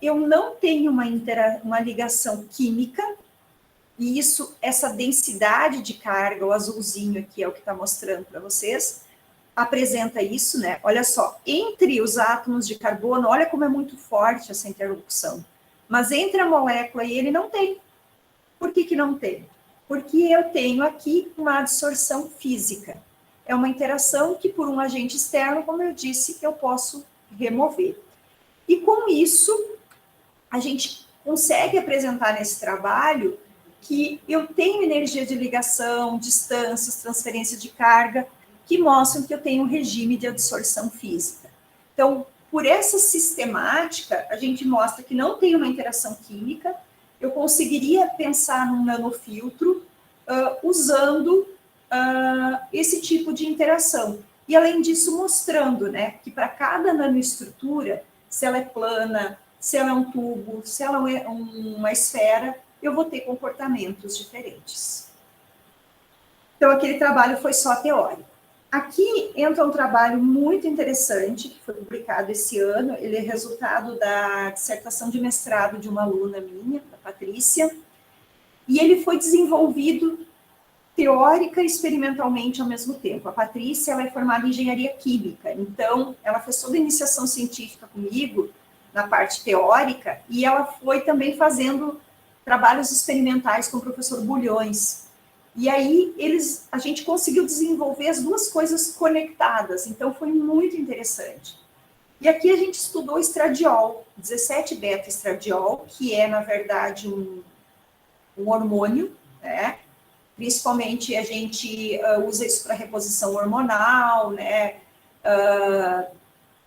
eu não tenho uma ligação química, e essa densidade de carga, o azulzinho aqui é o que está mostrando para vocês, apresenta isso, né? Olha só, entre os átomos de carbono, olha como é muito forte essa interlocução. Mas entre a molécula e ele não tem. Por que não tem? Porque eu tenho aqui uma absorção física. É uma interação que, por um agente externo, como eu disse, eu posso remover. E com isso, a gente consegue apresentar nesse trabalho que eu tenho energia de ligação, distâncias, transferência de carga, que mostram que eu tenho um regime de absorção física. Então, por essa sistemática, a gente mostra que não tem uma interação química, eu conseguiria pensar num nanofiltro usando esse tipo de interação. E, além disso, mostrando, né, que para cada nanoestrutura, se ela é plana, se ela é um tubo, se ela é uma esfera, eu vou ter comportamentos diferentes. Então, aquele trabalho foi só teórico. Aqui entra um trabalho muito interessante, que foi publicado esse ano, ele é resultado da dissertação de mestrado de uma aluna minha, a Patrícia, e ele foi desenvolvido teórica e experimentalmente ao mesmo tempo. A Patrícia, ela é formada em engenharia química, então ela fez toda a iniciação científica comigo, na parte teórica, e ela foi também fazendo trabalhos experimentais com o professor Bulhões. E aí a gente conseguiu desenvolver as duas coisas conectadas, então foi muito interessante. E aqui a gente estudou estradiol, 17-beta-estradiol, que é, na verdade, um hormônio, né? Principalmente a gente usa isso para reposição hormonal, né?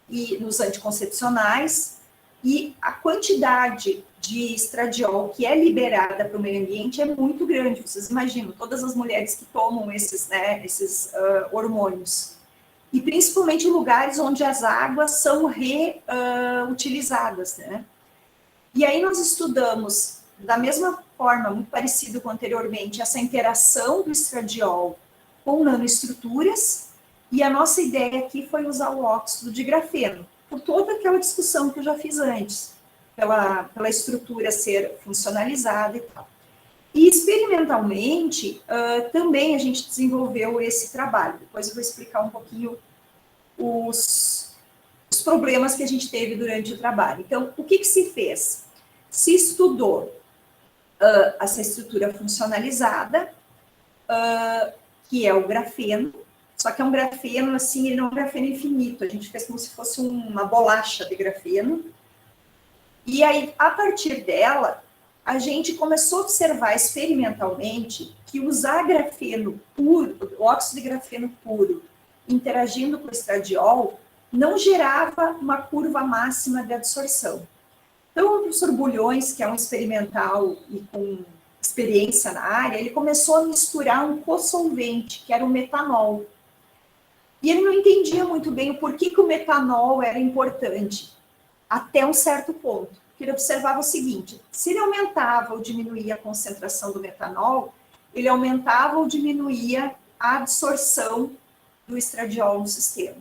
E nos anticoncepcionais, e a quantidade de estradiol que é liberada para o meio ambiente é muito grande. Vocês imaginam, todas as mulheres que tomam esses hormônios. E principalmente em lugares onde as águas são reutilizadas, né? E aí nós estudamos, da mesma forma, muito parecido com anteriormente, essa interação do estradiol com nanoestruturas, e a nossa ideia aqui foi usar o óxido de grafeno, por toda aquela discussão que eu já fiz antes, pela estrutura ser funcionalizada e tal. E experimentalmente, também a gente desenvolveu esse trabalho. Depois eu vou explicar um pouquinho os problemas que a gente teve durante o trabalho. Então, o que se fez? Se estudou essa estrutura funcionalizada, que é o grafeno, só que é um grafeno, assim, ele não é um grafeno infinito, a gente fez como se fosse uma bolacha de grafeno, e aí, a partir dela, a gente começou a observar experimentalmente que usar grafeno puro, óxido de grafeno puro, interagindo com o estradiol, não gerava uma curva máxima de absorção. Então, o professor Bulhões, que é um experimental e com experiência na área, ele começou a misturar um co-solvente, que era o metanol. E ele não entendia muito bem o porquê que o metanol era importante, até um certo ponto. Ele observava o seguinte: se ele aumentava ou diminuía a concentração do metanol, ele aumentava ou diminuía a absorção do estradiol no sistema.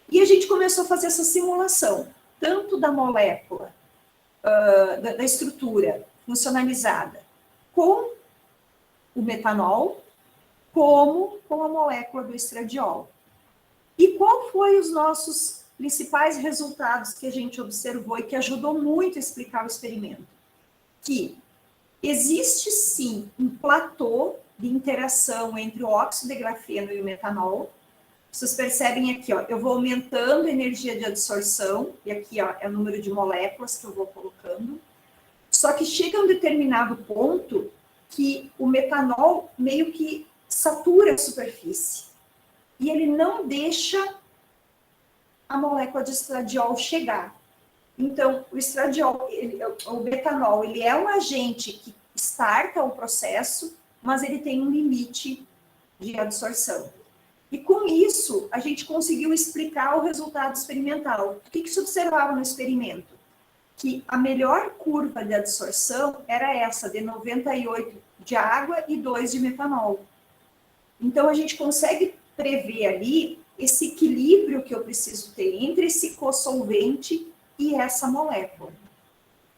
E a gente começou a fazer essa simulação, tanto da molécula, da estrutura funcionalizada, com o metanol, como com a molécula do estradiol. E qual foi os nossos principais resultados que a gente observou e que ajudou muito a explicar o experimento? Que existe sim um platô de interação entre o óxido de grafeno e o metanol. Vocês percebem aqui, ó, eu vou aumentando a energia de absorção, e aqui, ó, é o número de moléculas que eu vou colocando. Só que chega a um determinado ponto que o metanol meio que satura a superfície. E ele não deixa a molécula de estradiol chegar. Então, o estradiol, o metanol, ele é um agente que starta o processo, mas ele tem um limite de absorção. E com isso, a gente conseguiu explicar o resultado experimental. O que se observava no experimento? Que a melhor curva de absorção era essa, de 98 de água e 2 de metanol. Então, a gente consegue prever ali esse equilíbrio que eu preciso ter entre esse co-solvente e essa molécula.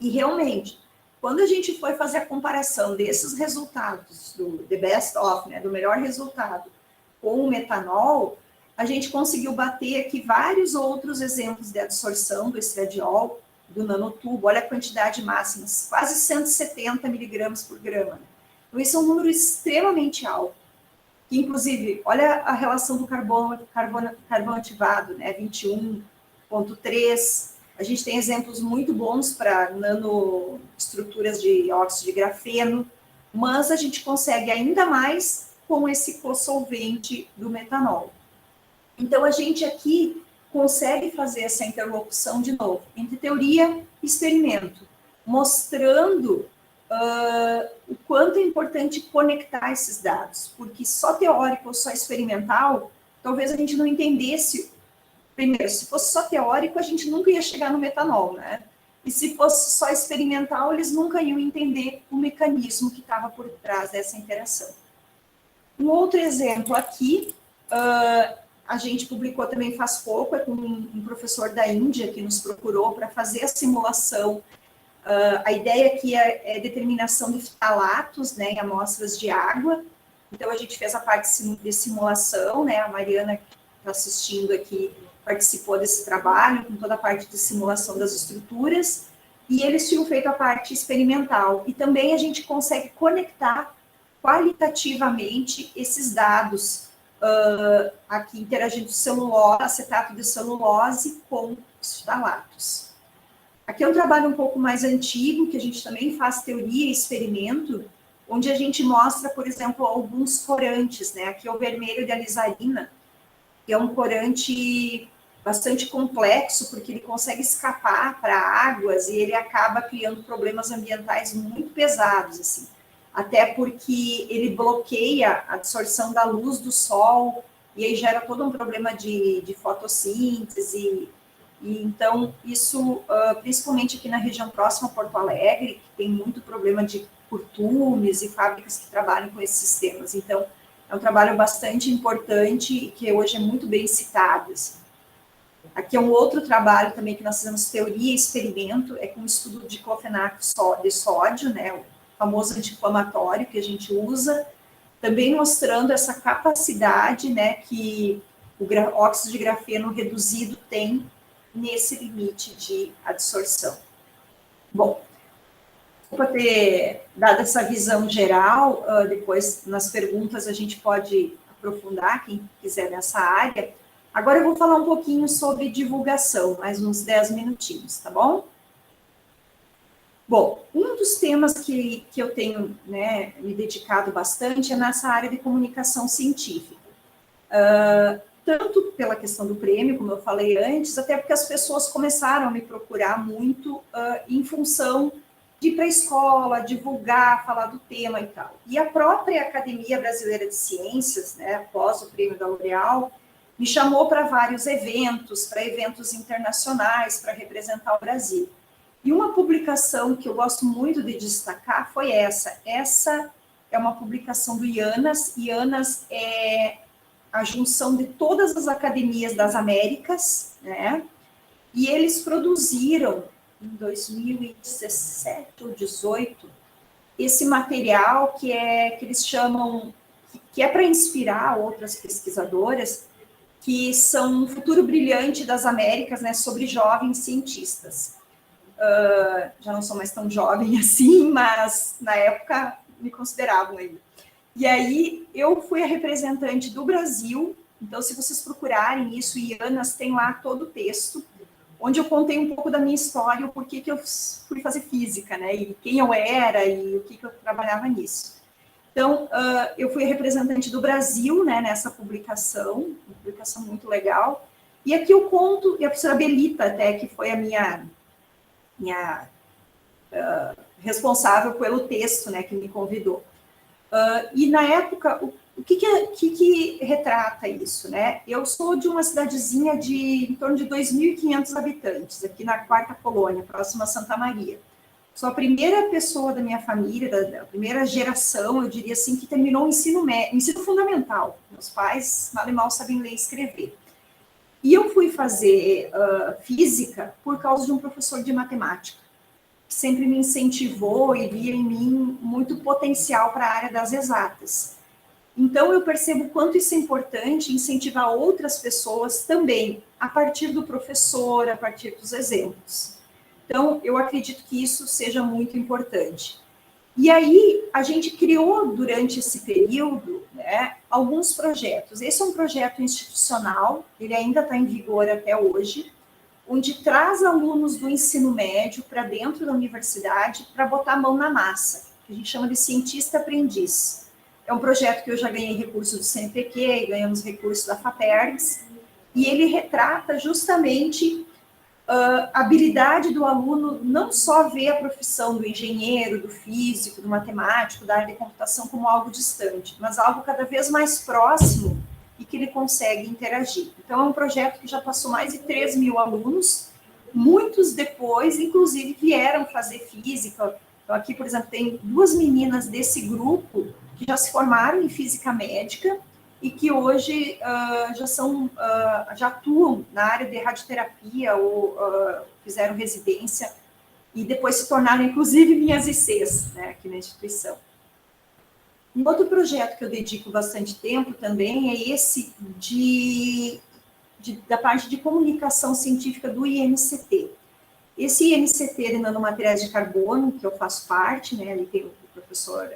E realmente, quando a gente foi fazer a comparação desses resultados, do the best of, né, do melhor resultado, com o metanol, a gente conseguiu bater aqui vários outros exemplos de absorção do estradiol, do nanotubo. Olha a quantidade máxima, quase 170 miligramas por grama. Então, isso é um número extremamente alto. Que, inclusive, olha a relação do carbono ativado, né, 21,3. A gente tem exemplos muito bons para nanoestruturas de óxido de grafeno, mas a gente consegue ainda mais com esse co-solvente do metanol. Então, a gente aqui consegue fazer essa interlocução de novo, entre teoria e experimento, mostrando o quanto é importante conectar esses dados, porque só teórico ou só experimental, talvez a gente não entendesse. Primeiro, se fosse só teórico, a gente nunca ia chegar no metanol, né? E se fosse só experimental, eles nunca iam entender o mecanismo que estava por trás dessa interação. Um outro exemplo aqui, a gente publicou também faz pouco, é com um professor da Índia que nos procurou para fazer a simulação. A ideia aqui é determinação de ftalatos, né, em amostras de água. Então, a gente fez a parte de simulação, né, a Mariana, que está assistindo aqui, participou desse trabalho, com toda a parte de simulação das estruturas. e eles tinham feito a parte experimental. E também a gente consegue conectar qualitativamente esses dados, aqui interagindo celulose, acetato de celulose com oxalatos. Aqui é um trabalho um pouco mais antigo, que a gente também faz teoria e experimento, onde a gente mostra, por exemplo, alguns corantes, né? Aqui é o vermelho de alizarina, que é um corante bastante complexo, porque ele consegue escapar para águas e ele acaba criando problemas ambientais muito pesados, assim. Até porque ele bloqueia a absorção da luz do sol, e aí gera todo um problema de fotossíntese. E então, isso, principalmente aqui na região próxima a Porto Alegre, que tem muito problema de curtumes e fábricas que trabalham com esses sistemas. Então, é um trabalho bastante importante e que hoje é muito bem citado. Assim. Aqui é um outro trabalho também que nós fizemos teoria e experimento, é com o estudo de diclofenaco de sódio, né, o famoso anti-inflamatório que a gente usa, também mostrando essa capacidade, né, que o óxido de grafeno reduzido tem nesse limite de absorção. Bom, para ter dado essa visão geral, depois nas perguntas a gente pode aprofundar, quem quiser nessa área. Agora eu vou falar um pouquinho sobre divulgação, mais uns 10 minutinhos, tá bom? Bom, um dos temas que eu tenho, né, me dedicado bastante é nessa área de comunicação científica. Tanto pela questão do prêmio, como eu falei antes, até porque as pessoas começaram a me procurar muito em função de ir para a escola, divulgar, falar do tema e tal. E a própria Academia Brasileira de Ciências, né, após o prêmio da L'Oréal, me chamou para vários eventos, para eventos internacionais, para representar o Brasil. E uma publicação que eu gosto muito de destacar foi essa. Essa é uma publicação do IANAS. IANAS é a junção de todas as academias das Américas, né? E eles produziram, em 2017 ou 2018, esse material que eles chamam, que é para inspirar outras pesquisadoras, que são um futuro brilhante das Américas, né, sobre jovens cientistas. Já não sou mais tão jovem assim, mas na época me consideravam ainda. E aí eu fui a representante do Brasil, então se vocês procurarem isso, IANAS tem lá todo o texto, onde eu contei um pouco da minha história, o porquê que eu fui fazer física, né, e quem eu era e o que eu trabalhava nisso. Então, eu fui a representante do Brasil, né, nessa publicação, uma publicação muito legal, e aqui eu conto, e a professora Belita até, que foi a minha responsável pelo texto, né, que me convidou. E na época, o que retrata isso, né? Eu sou de uma cidadezinha de em torno de 2.500 habitantes, aqui na Quarta Colônia, próxima a Santa Maria. Sou a primeira pessoa da minha família, da primeira geração, eu diria assim, que terminou o ensino fundamental. Meus pais, mal e mal, sabem ler e escrever. E eu fui fazer física por causa de um professor de matemática, que sempre me incentivou e via em mim muito potencial para a área das exatas. Então, eu percebo quanto isso é importante, incentivar outras pessoas também, a partir do professor, a partir dos exemplos. Então, eu acredito que isso seja muito importante. E aí, a gente criou, durante esse período, né, alguns projetos. Esse é um projeto institucional, ele ainda está em vigor até hoje, onde traz alunos do ensino médio para dentro da universidade para botar a mão na massa, que a gente chama de cientista aprendiz. É um projeto que eu já ganhei recurso do CNPq, ganhamos recurso da FAPERGS, e ele retrata justamente a habilidade do aluno não só ver a profissão do engenheiro, do físico, do matemático, da área de computação como algo distante, mas algo cada vez mais próximo e que ele consegue interagir. Então, é um projeto que já passou mais de 3.000 alunos, muitos depois, inclusive, vieram fazer física. Então, aqui, por exemplo, tem 2 meninas desse grupo que já se formaram em física médica e que hoje já atuam na área de radioterapia ou fizeram residência e depois se tornaram, inclusive, minhas ICs, né, aqui na instituição. Um outro projeto que eu dedico bastante tempo também é esse da parte de comunicação científica do INCT. Esse INCT de nanomateriais de carbono, que eu faço parte, né, ali tem o professor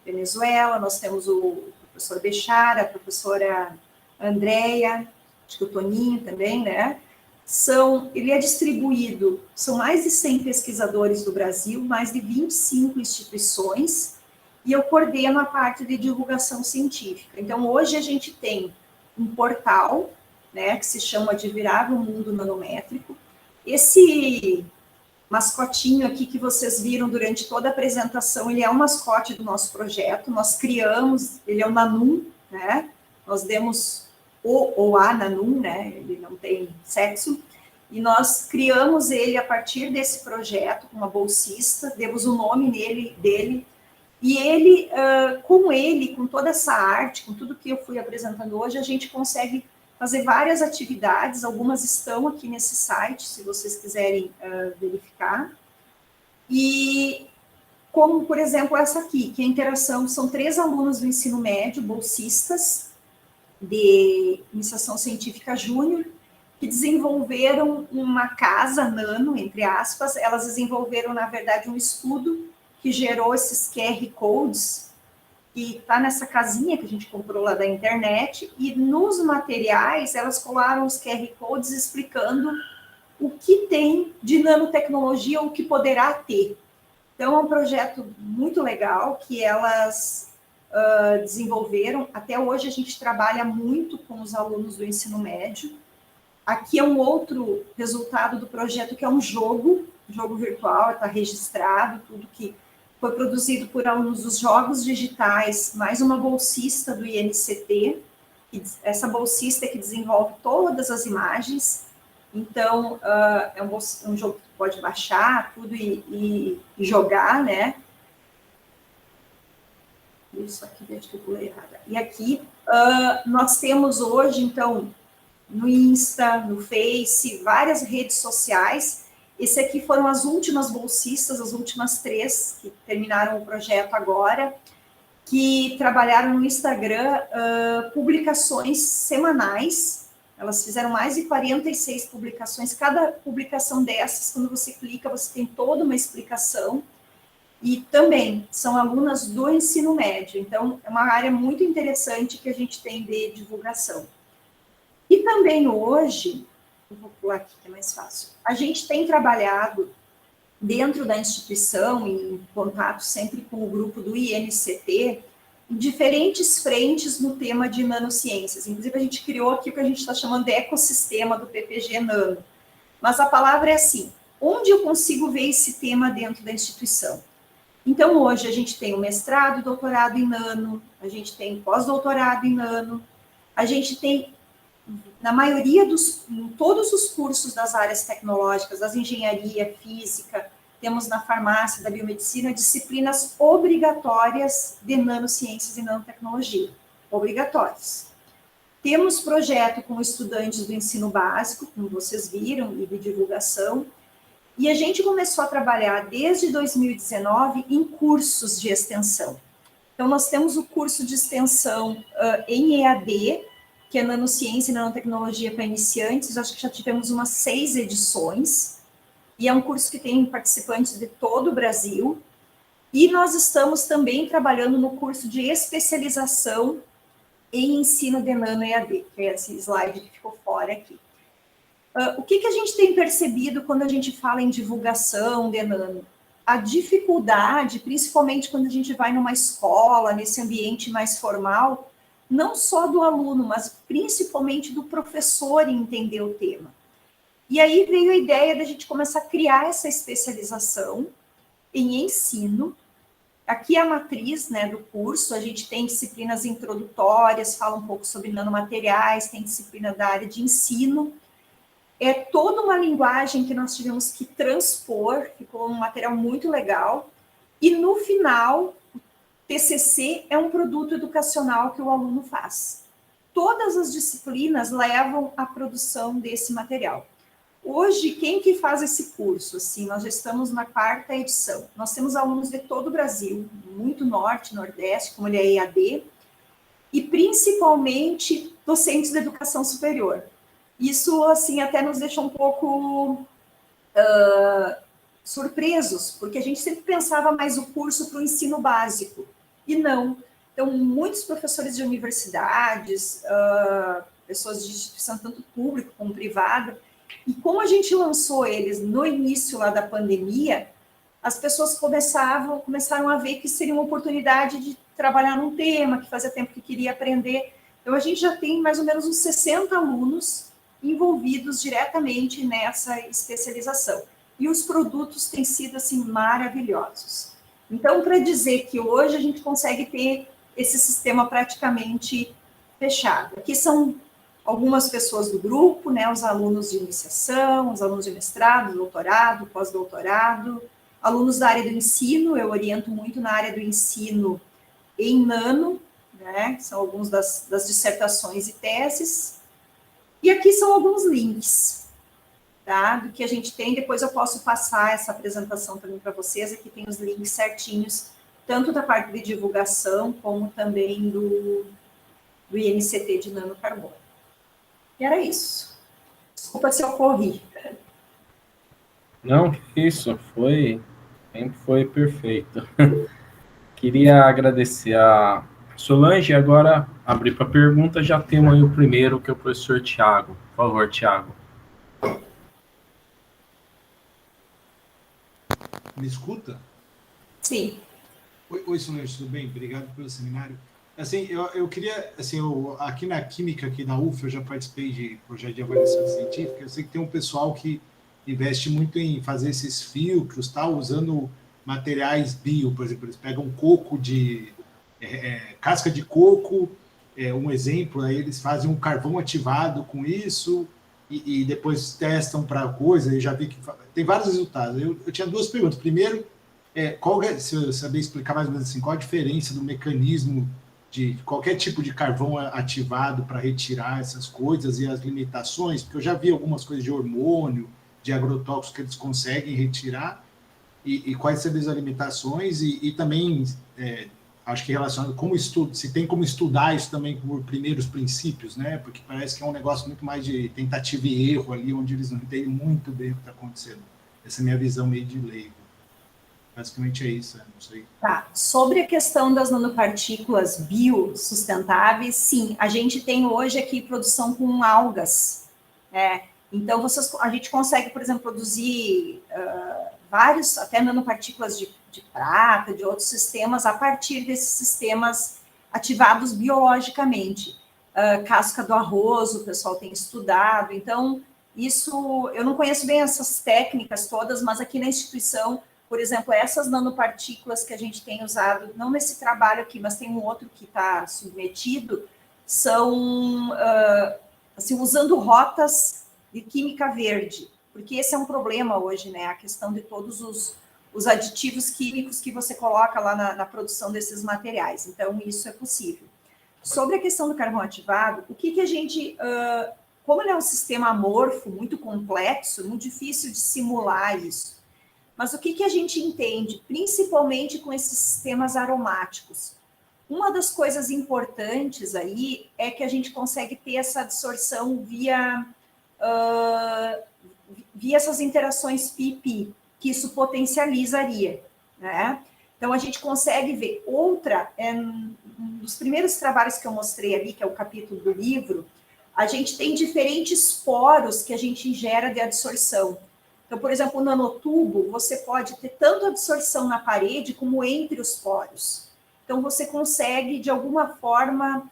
Venezuela, nós temos o professor Bechara, a professora Andréia, acho que o Toninho também, né, ele é distribuído, são mais de 100 pesquisadores do Brasil, mais de 25 instituições, e eu coordeno a parte de divulgação científica. Então, hoje a gente tem um portal, né, que se chama Admirável Mundo Nanométrico. Esse mascotinho aqui que vocês viram durante toda a apresentação, ele é um mascote do nosso projeto, nós criamos, ele é o Nanum, né, nós demos o ou a Nanum, né, ele não tem sexo, e nós criamos ele a partir desse projeto, com uma bolsista, demos o nome dele, e ele, com toda essa arte, com tudo que eu fui apresentando hoje, a gente consegue fazer várias atividades, algumas estão aqui nesse site, se vocês quiserem verificar, e como, por exemplo, essa aqui, que a interação, são 3 alunos do ensino médio, bolsistas, de iniciação científica júnior, que desenvolveram uma casa nano, entre aspas, elas desenvolveram, na verdade, um estudo que gerou esses QR Codes, que está nessa casinha que a gente comprou lá da internet, e nos materiais elas colaram os QR Codes explicando o que tem de nanotecnologia, ou o que poderá ter. Então, é um projeto muito legal que elas desenvolveram. Até hoje a gente trabalha muito com os alunos do ensino médio. Aqui é um outro resultado do projeto, que é um jogo virtual, está registrado, tudo que foi produzido por alunos dos jogos digitais, mais uma bolsista do INCT, essa bolsista que desenvolve todas as imagens. Então, é um jogo que pode baixar tudo e jogar, né? Isso aqui, acho que eu pulei errada. E aqui, nós temos hoje, então, no Insta, no Face, várias redes sociais. Esse aqui foram as últimas bolsistas, as últimas 3 que terminaram o projeto agora, que trabalharam no Instagram, publicações semanais. Elas fizeram mais de 46 publicações. Cada publicação dessas, quando você clica, você tem toda uma explicação. E também são alunas do ensino médio. Então, é uma área muito interessante que a gente tem de divulgação. E também hoje, eu vou pular aqui que é mais fácil, a gente tem trabalhado dentro da instituição, em contato sempre com o grupo do INCT, em diferentes frentes no tema de nanociências. Inclusive, a gente criou aqui o que a gente está chamando de ecossistema do PPG Nano. Mas a palavra é assim, onde eu consigo ver esse tema dentro da instituição? Então, hoje a gente tem o mestrado e doutorado em nano, a gente tem pós-doutorado em nano, a gente tem, na maioria em todos os cursos das áreas tecnológicas, das engenharia, física, temos na farmácia, da biomedicina, disciplinas obrigatórias de nanociências e nanotecnologia, obrigatórias. Temos projeto com estudantes do ensino básico, como vocês viram, e de divulgação, e a gente começou a trabalhar desde 2019 em cursos de extensão. Então, nós temos o curso de extensão em EAD, que é Nanociência e Nanotecnologia para Iniciantes. Acho que já tivemos umas 6 edições, e é um curso que tem participantes de todo o Brasil. E nós estamos também trabalhando no curso de especialização em ensino de nano EAD, que é esse slide que ficou fora aqui. O que a gente tem percebido quando a gente fala em divulgação de nano? A dificuldade, principalmente quando a gente vai numa escola, nesse ambiente mais formal, não só do aluno, mas principalmente do professor em entender o tema. E aí veio a ideia da gente começar a criar essa especialização em ensino. Aqui é a matriz, né, do curso, a gente tem disciplinas introdutórias, fala um pouco sobre nanomateriais, tem disciplina da área de ensino. É toda uma linguagem que nós tivemos que transpor, ficou um material muito legal. E no final, o TCC é um produto educacional que o aluno faz. Todas as disciplinas levam à produção desse material. Hoje, quem que faz esse curso? Assim, nós já estamos na 4ª edição. Nós temos alunos de todo o Brasil, muito norte, nordeste, como ele é EAD, e principalmente docentes da educação superior. Isso, assim, até nos deixa um pouco surpresos, porque a gente sempre pensava mais o curso para o ensino básico, e não. Então, muitos professores de universidades, pessoas de instituição tanto pública como privada, e como a gente lançou eles no início lá da pandemia, as pessoas começaram a ver que seria uma oportunidade de trabalhar num tema, que fazia tempo que queria aprender. Então, a gente já tem mais ou menos uns 60 alunos envolvidos diretamente nessa especialização. E os produtos têm sido, assim, maravilhosos. Então, para dizer que hoje a gente consegue ter esse sistema praticamente fechado. Aqui são algumas pessoas do grupo, né, os alunos de iniciação, os alunos de mestrado, doutorado, pós-doutorado, alunos da área do ensino, eu oriento muito na área do ensino em nano, né, são alguns das dissertações e teses, e aqui são alguns links, tá, do que a gente tem, depois eu posso passar essa apresentação também para vocês, aqui tem os links certinhos, tanto da parte de divulgação, como também do INCT de nanocarbono. E era isso. Desculpa se eu corri. Não, isso, sempre foi perfeito. Queria agradecer a Solange, e agora abrir para pergunta, já temos aí o primeiro, que é o professor Tiago. Por favor, Tiago. Me escuta? Sim. Oi, Solange, tudo bem? Obrigado pelo seminário. Assim, eu queria, assim, aqui na Química, aqui na UF, eu já participei de projeto de avaliação científica, eu sei que tem um pessoal que investe muito em fazer esses filtros, tal, usando materiais bio, por exemplo, eles pegam coco casca de coco, um exemplo, aí eles fazem um carvão ativado com isso, e depois testam para coisa, e já vi que tem vários resultados. Eu tinha duas perguntas. Primeiro, se eu saber explicar mais ou menos assim, qual a diferença do mecanismo de qualquer tipo de carvão ativado para retirar essas coisas e as limitações, porque eu já vi algumas coisas de hormônio, de agrotóxicos que eles conseguem retirar, e quais são as limitações, e também, acho que relacionado como estudo, se tem como estudar isso também por primeiros princípios, né? Porque parece que é um negócio muito mais de tentativa e erro ali, onde eles não entendem muito bem o que está acontecendo. Essa é a minha visão meio de leigo. Basicamente é isso, não sei. Tá. Sobre a questão das nanopartículas biossustentáveis, sim, a gente tem hoje aqui produção com algas. Então, a gente consegue, por exemplo, produzir vários, até nanopartículas de prata, de outros sistemas, a partir desses sistemas ativados biologicamente. Casca do arroz, o pessoal tem estudado. Então, isso, eu não conheço bem essas técnicas todas, mas aqui na instituição, por exemplo, essas nanopartículas que a gente tem usado, não nesse trabalho aqui, mas tem um outro que está submetido, são, assim, usando rotas de química verde, porque esse é um problema hoje, né? A questão de todos os aditivos químicos que você coloca lá na produção desses materiais. Então, isso é possível. Sobre a questão do carvão ativado, o que a gente... como ele é um sistema amorfo, muito complexo, muito difícil de simular isso. Mas o que a gente entende, principalmente com esses sistemas aromáticos? Uma das coisas importantes aí é que a gente consegue ter essa absorção via essas interações pi-pi, que isso potencializaria, né? Então, a gente consegue ver. Outra, um dos primeiros trabalhos que eu mostrei ali, que é o capítulo do livro, a gente tem diferentes poros que a gente gera de absorção. Então, por exemplo, o nanotubo, você pode ter tanto absorção na parede como entre os poros. Então, você consegue, de alguma forma,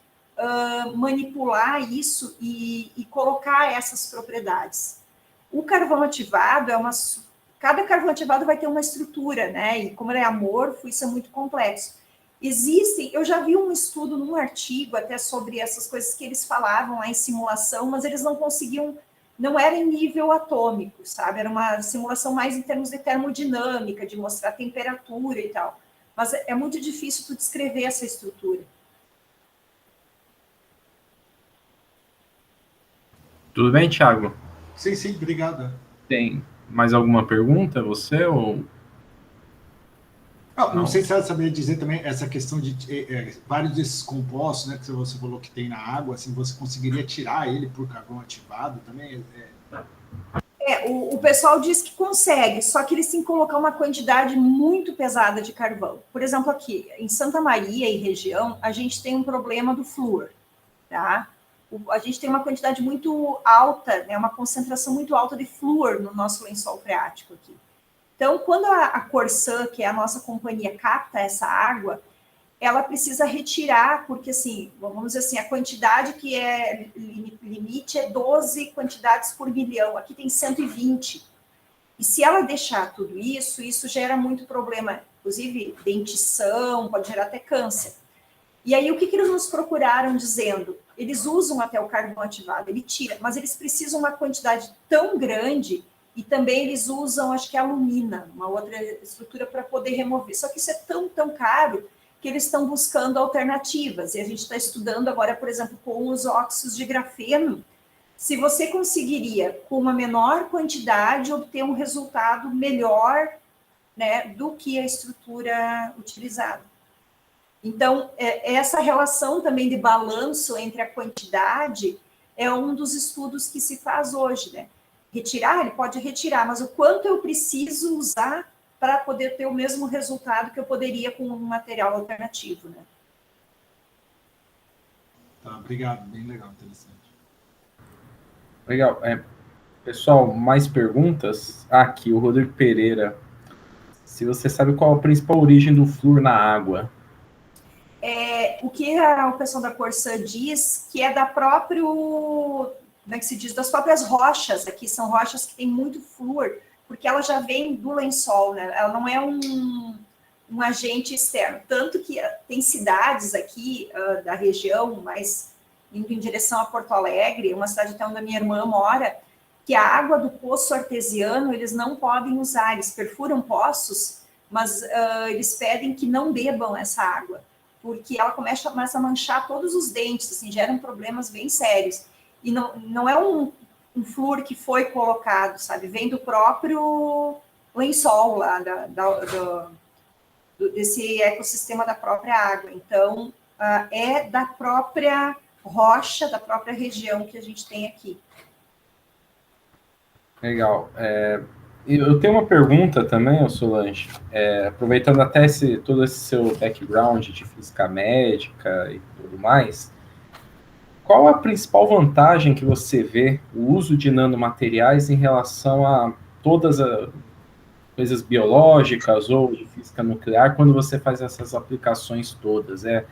manipular isso e colocar essas propriedades. O carvão ativado cada carvão ativado vai ter uma estrutura, né? E como ele é amorfo, isso é muito complexo. Eu já vi um estudo num artigo até sobre essas coisas que eles falavam lá em simulação, mas eles não conseguiam, não era em nível atômico, sabe? Era uma simulação mais em termos de termodinâmica, de mostrar temperatura e tal. Mas é muito difícil tu descrever essa estrutura. Tudo bem, Thiago? Sim, obrigado. Tem mais alguma pergunta, você ou... Não sei se você saberia dizer também essa questão de vários desses compostos, né, que você falou que tem na água, assim, você conseguiria tirar ele por carvão ativado também? O pessoal diz que consegue, só que eles têm que colocar uma quantidade muito pesada de carvão. Por exemplo, aqui em Santa Maria e região, a gente tem um problema do flúor, tá? A gente tem uma quantidade muito alta, né, uma concentração muito alta de flúor no nosso lençol freático aqui. Então, quando a Corsã, que é a nossa companhia, capta essa água, ela precisa retirar, porque, assim, vamos dizer assim, a quantidade que é limite é 12 quantidades por milhão, aqui tem 120. E se ela deixar tudo isso, isso gera muito problema, inclusive dentição, pode gerar até câncer. E aí, o que eles nos procuraram dizendo? Eles usam até o carvão ativado, ele tira, mas eles precisam uma quantidade tão grande, e também eles usam, acho que alumina, uma outra estrutura para poder remover. Só que isso é tão caro, que eles estão buscando alternativas. E a gente está estudando agora, por exemplo, com os óxidos de grafeno, se você conseguiria, com uma menor quantidade, obter um resultado melhor, né, do que a estrutura utilizada. Então, essa relação também de balanço entre a quantidade é um dos estudos que se faz hoje, né? Retirar, ele pode retirar, mas o quanto eu preciso usar para poder ter o mesmo resultado que eu poderia com um material alternativo, né? Tá, obrigado, bem legal, interessante. Legal. Pessoal, mais perguntas? Aqui, o Rodrigo Pereira. Se você sabe qual a principal origem do flúor na água? O que o pessoal da Corsã diz que é da própria, como é que se diz, das próprias rochas. Aqui são rochas que têm muito flúor, porque ela já vem do lençol, né? Ela não é um agente externo. Tanto que tem cidades aqui da região, mas indo em direção a Porto Alegre, uma cidade até onde a minha irmã mora, que a água do poço artesiano eles não podem usar, eles perfuram poços, mas eles pedem que não bebam essa água, porque ela começa a manchar todos os dentes, assim, geram problemas bem sérios. E não é um flúor que foi colocado, sabe? Vem do próprio lençol lá, desse ecossistema da própria água. Então, é da própria rocha, da própria região que a gente tem aqui. Legal. Eu tenho uma pergunta também, Solange, aproveitando até todo esse seu background de física médica e tudo mais, qual a principal vantagem que você vê o uso de nanomateriais em relação a todas as coisas biológicas ou de física nuclear quando você faz essas aplicações todas? Você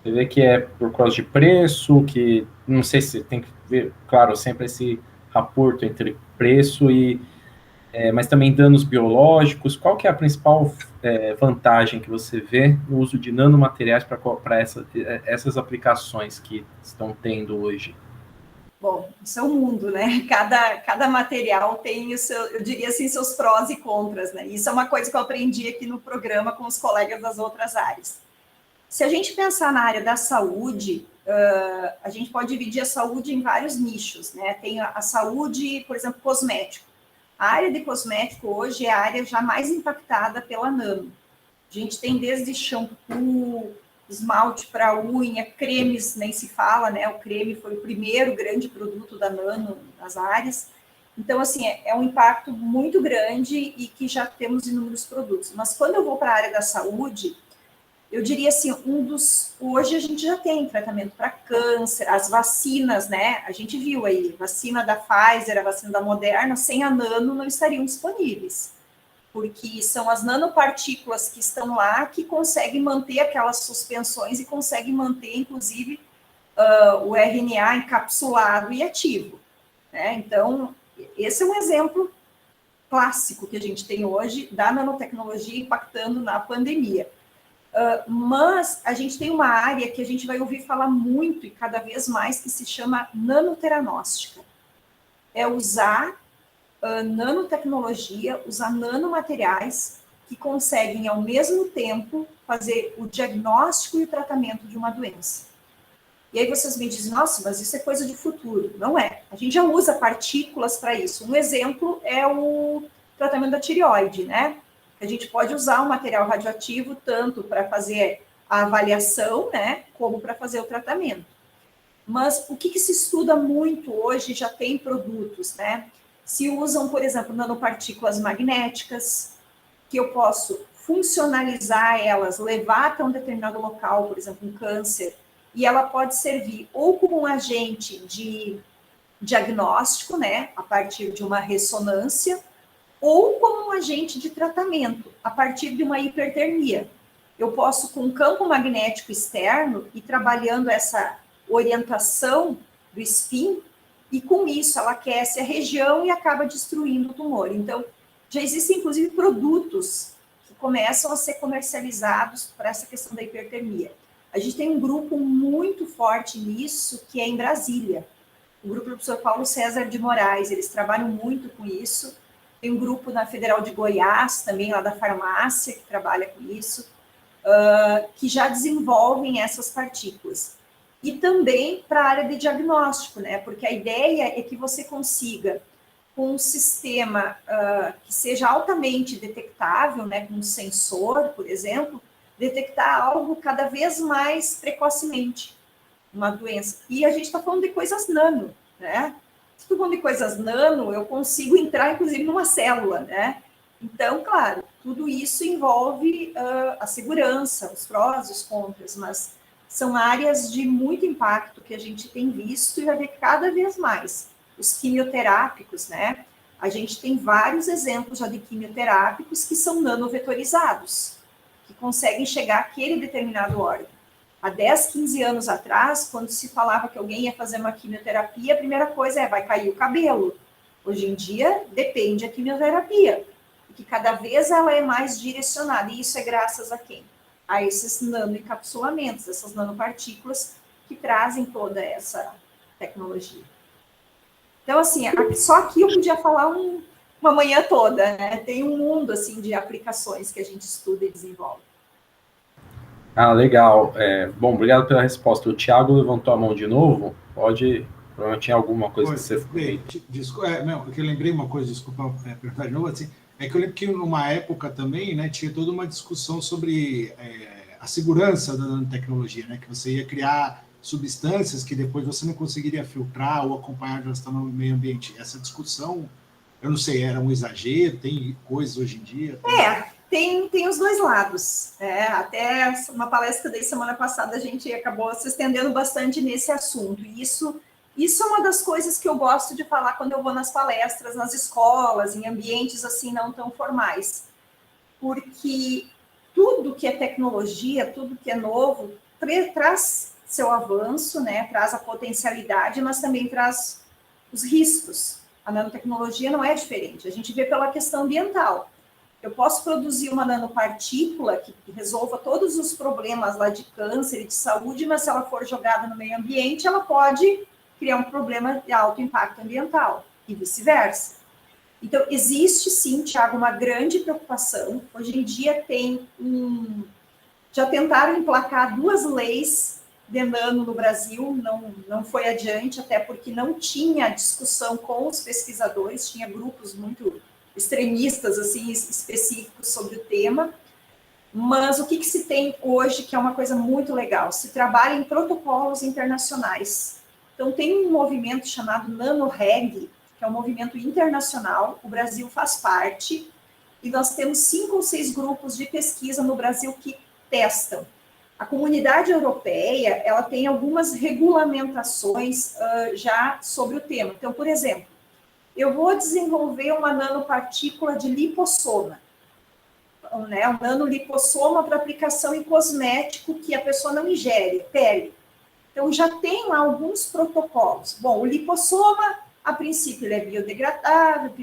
vê que é por causa de preço, que não sei se tem que ver, claro, sempre esse raporto entre preço mas também danos biológicos. Qual que é a principal vantagem que você vê no uso de nanomateriais para essas aplicações que estão tendo hoje? Bom, isso é o mundo, né? Cada material tem o seu, eu diria assim, seus prós e contras, né? Isso é uma coisa que eu aprendi aqui no programa com os colegas das outras áreas. Se a gente pensar na área da saúde, a gente pode dividir a saúde em vários nichos, né? Tem a saúde, por exemplo, cosmético. A área de cosmético hoje é a área já mais impactada pela nano. A gente tem desde shampoo, esmalte para unha, cremes, nem se fala, né? O creme foi o primeiro grande produto da nano nas áreas. Então, assim, é um impacto muito grande e que já temos inúmeros produtos. Mas quando eu vou para a área da saúde, eu diria assim, hoje a gente já tem tratamento para câncer, as vacinas, né? A gente viu aí, vacina da Pfizer, a vacina da Moderna, sem a nano não estariam disponíveis, porque são as nanopartículas que estão lá que conseguem manter aquelas suspensões e conseguem manter, inclusive, o RNA encapsulado e ativo, né? Então, esse é um exemplo clássico que a gente tem hoje da nanotecnologia impactando na pandemia. Mas a gente tem uma área que a gente vai ouvir falar muito e cada vez mais que se chama nanoteragnóstica. É usar nanotecnologia, usar nanomateriais que conseguem ao mesmo tempo fazer o diagnóstico e o tratamento de uma doença. E aí vocês me dizem, nossa, mas isso é coisa de futuro. Não é. A gente já usa partículas para isso. Um exemplo é o tratamento da tireoide, né? A gente pode usar um material radioativo tanto para fazer a avaliação, né, como para fazer o tratamento. Mas o que se estuda muito hoje, já tem produtos, né, Se usam, por exemplo, nanopartículas magnéticas, que eu posso funcionalizar elas, levar até um determinado local, por exemplo, um câncer, e ela pode servir ou como um agente de diagnóstico, né, a partir de uma ressonância, ou como um agente de tratamento, a partir de uma hipertermia. Eu posso, com um campo magnético externo, ir trabalhando essa orientação do spin, e com isso ela aquece a região e acaba destruindo o tumor. Então, já existem, inclusive, produtos que começam a ser comercializados para essa questão da hipertermia. A gente tem um grupo muito forte nisso, que é em Brasília. O grupo do professor Paulo César de Moraes, eles trabalham muito com isso. Tem um grupo na Federal de Goiás, também lá da farmácia, que trabalha com isso, que já desenvolvem essas partículas. E também para a área de diagnóstico, né? Porque a ideia é que você consiga, com um sistema que seja altamente detectável, né? Com um sensor, por exemplo, detectar algo cada vez mais precocemente, uma doença. E a gente está falando de coisas nano, né? Se estou falando de coisas nano, eu consigo entrar, inclusive, numa célula, né? Então, claro, tudo isso envolve a segurança, os prós e os contras, mas são áreas de muito impacto que a gente tem visto e vai ver cada vez mais. Os quimioterápicos, né? A gente tem vários exemplos já de quimioterápicos que são nanovetorizados, que conseguem chegar àquele determinado órgão. Há 10, 15 anos atrás, quando se falava que alguém ia fazer uma quimioterapia, a primeira coisa vai cair o cabelo. Hoje em dia, depende da quimioterapia, porque cada vez ela é mais direcionada, e isso é graças a quem? A esses nanoencapsulamentos, essas nanopartículas que trazem toda essa tecnologia. Então, assim, só aqui eu podia falar uma manhã toda, né? Tem um mundo, assim, de aplicações que a gente estuda e desenvolve. Ah, legal. Bom, obrigado pela resposta. O Thiago levantou a mão de novo. Provavelmente tinha alguma coisa que você falou. Desculpa, eu lembrei uma coisa, desculpa perguntar de novo, assim, é que eu lembro que numa época também, né, tinha toda uma discussão sobre a segurança da nanotecnologia, né, que você ia criar substâncias que depois você não conseguiria filtrar ou acompanhar de estar no meio ambiente. Essa discussão, eu não sei, era um exagero, tem coisas hoje em dia? Tem os dois lados. Até uma palestra que eu dei semana passada, a gente acabou se estendendo bastante nesse assunto. E isso é uma das coisas que eu gosto de falar quando eu vou nas palestras, nas escolas, em ambientes assim não tão formais. Porque tudo que é tecnologia, tudo que é novo, traz seu avanço, né? Traz a potencialidade, mas também traz os riscos. A nanotecnologia não é diferente. A gente vê pela questão ambiental. Eu posso produzir uma nanopartícula que resolva todos os problemas lá de câncer e de saúde, mas se ela for jogada no meio ambiente, ela pode criar um problema de alto impacto ambiental e vice-versa. Então, existe sim, Thiago, uma grande preocupação. Hoje em dia já tentaram emplacar 2 leis de nano no Brasil, não foi adiante, até porque não tinha discussão com os pesquisadores, tinha grupos muito extremistas, assim, específicos sobre o tema, mas o que se tem hoje, que é uma coisa muito legal, se trabalha em protocolos internacionais. Então, tem um movimento chamado NanoReg, que é um movimento internacional, o Brasil faz parte, e nós temos 5 ou 6 grupos de pesquisa no Brasil que testam. A comunidade europeia, ela tem algumas regulamentações já sobre o tema. Então, por exemplo, eu vou desenvolver uma nanopartícula de lipossoma, né? Um nanolipossoma para aplicação em cosmético que a pessoa não ingere, pele. Então, já tem lá alguns protocolos. Bom, o lipossoma, a princípio, ele é biodegradável,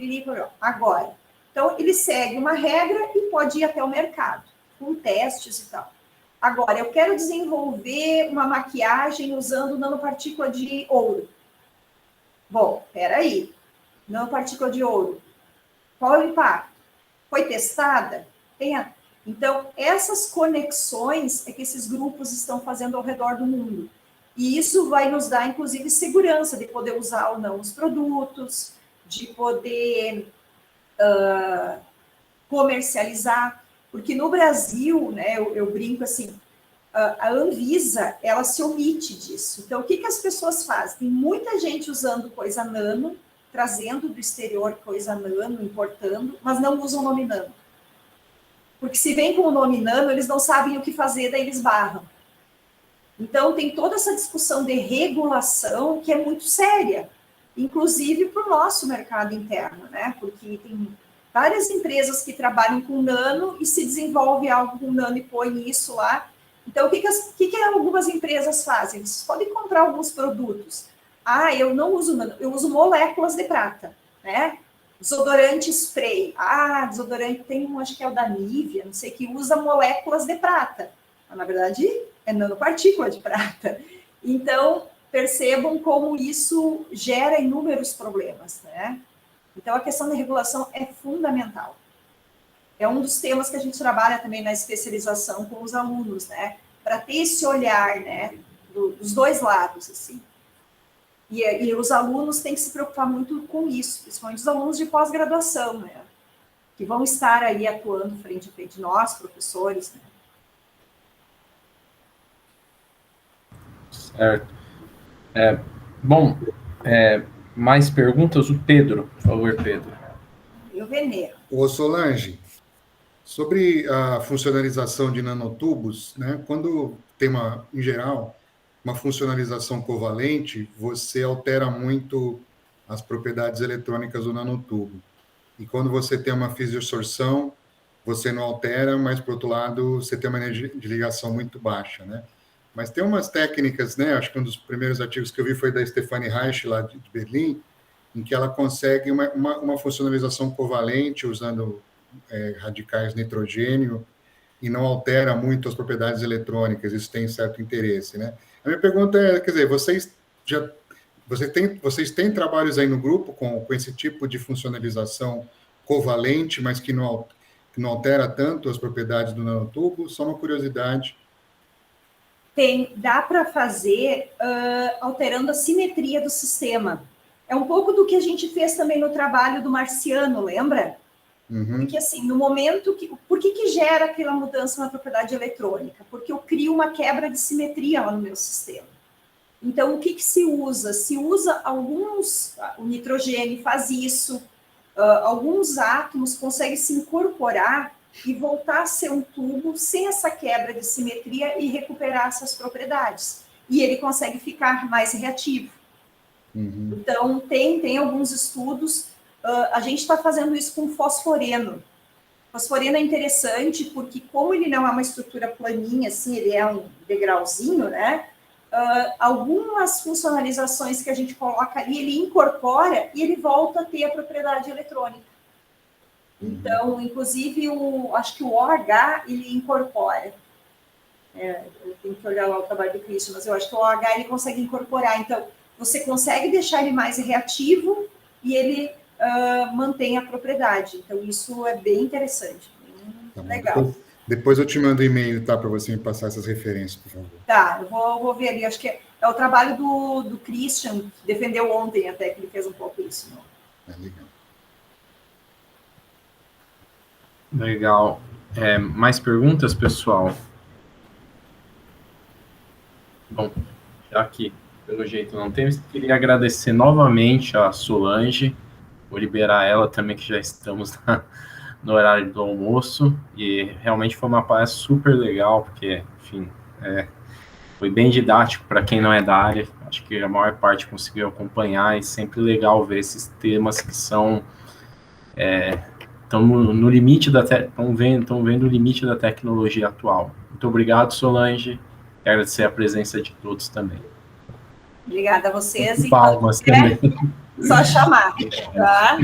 agora. Então, ele segue uma regra e pode ir até o mercado, com testes e tal. Agora, eu quero desenvolver uma maquiagem usando nanopartícula de ouro. Bom, peraí. Nanopartícula de ouro. Qual é o impacto? Foi testada? Então, essas conexões é que esses grupos estão fazendo ao redor do mundo. E isso vai nos dar, inclusive, segurança de poder usar ou não os produtos, de poder comercializar. Porque no Brasil, né, eu brinco assim, a Anvisa, ela se omite disso. Então, o que as pessoas fazem? Tem muita gente usando coisa nano, trazendo do exterior coisa nano, importando, mas não usam o nome nano. Porque se vem com o nome nano, eles não sabem o que fazer, daí eles barram. Então, tem toda essa discussão de regulação que é muito séria, inclusive para o nosso mercado interno, né? Porque tem várias empresas que trabalham com nano e se desenvolve algo com nano e põe isso lá. Então, o que algumas empresas fazem? Eles podem comprar alguns produtos. Ah, eu não uso nano, eu uso moléculas de prata, né? Desodorante spray. Ah, desodorante tem um, acho que é o da Nivea, não sei, que usa moléculas de prata. Mas, na verdade, é nanopartícula de prata. Então, percebam como isso gera inúmeros problemas, né? Então, a questão da regulação é fundamental. É um dos temas que a gente trabalha também na especialização com os alunos, né? Para ter esse olhar, né? Dos dois lados, assim. E os alunos têm que se preocupar muito com isso, principalmente os alunos de pós-graduação, né? Que vão estar aí atuando frente a frente, nós, professores, né? Certo. Bom, mais perguntas? O Pedro, por favor, Pedro. Eu venero. Ô, Solange, sobre a funcionalização de nanotubos, né? Quando tem em geral, uma funcionalização covalente, você altera muito as propriedades eletrônicas do nanotubo. E quando você tem uma fisiosorção, você não altera, mas, por outro lado, você tem uma energia de ligação muito baixa, né? Mas tem umas técnicas, né? Acho que um dos primeiros artigos que eu vi foi da Stefanie Reich, lá de Berlim, em que ela consegue uma funcionalização covalente usando radicais nitrogênio e não altera muito as propriedades eletrônicas. Isso tem certo interesse, né? A minha pergunta é, quer dizer, vocês têm trabalhos aí no grupo com esse tipo de funcionalização covalente, mas que não altera tanto as propriedades do nanotubo? Só uma curiosidade. Dá para fazer alterando a simetria do sistema. É um pouco do que a gente fez também no trabalho do Marciano, lembra? Uhum. Porque, assim, no momento por que gera aquela mudança na propriedade eletrônica? Porque eu crio uma quebra de simetria lá no meu sistema. Então, o que se usa? Se usa o nitrogênio faz isso, alguns átomos conseguem se incorporar e voltar a ser um tubo sem essa quebra de simetria e recuperar essas propriedades. E ele consegue ficar mais reativo. Uhum. Então, tem alguns estudos. A gente está fazendo isso com fosforeno. Fosforeno é interessante porque, como ele não é uma estrutura planinha, assim, ele é um degrauzinho, né? Algumas funcionalizações que a gente coloca ali, ele incorpora e ele volta a ter a propriedade eletrônica. Então, inclusive, acho que o OH, ele incorpora. Eu tenho que olhar lá o trabalho do Christian, mas eu acho que o OH, ele consegue incorporar. Então, você consegue deixar ele mais reativo e ele mantém a propriedade. Então, isso é bem interessante, bem legal. Depois eu te mando um e-mail, tá? Para você me passar essas referências, por favor. Tá, eu vou ver ali. Acho que é o trabalho do Christian, que defendeu ontem até, que ele fez um pouco isso. Legal. Legal. Mais perguntas, pessoal? Bom, já que pelo jeito não temos, queria agradecer novamente a Solange, vou liberar ela também, que já estamos no horário do almoço, e realmente foi uma palestra super legal, porque, enfim, foi bem didático para quem não é da área, acho que a maior parte conseguiu acompanhar, e sempre legal ver esses temas que são... estão no limite estão vendo o limite da tecnologia atual. Muito obrigado, Solange. Quero agradecer a presença de todos também. Obrigada a vocês. E palmas também. Só chamar, tá?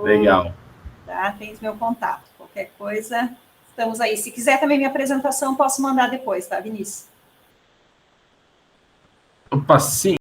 Legal. Tá? Tem meu contato. Qualquer coisa, estamos aí. Se quiser também minha apresentação, posso mandar depois, tá, Vinícius? Opa, sim.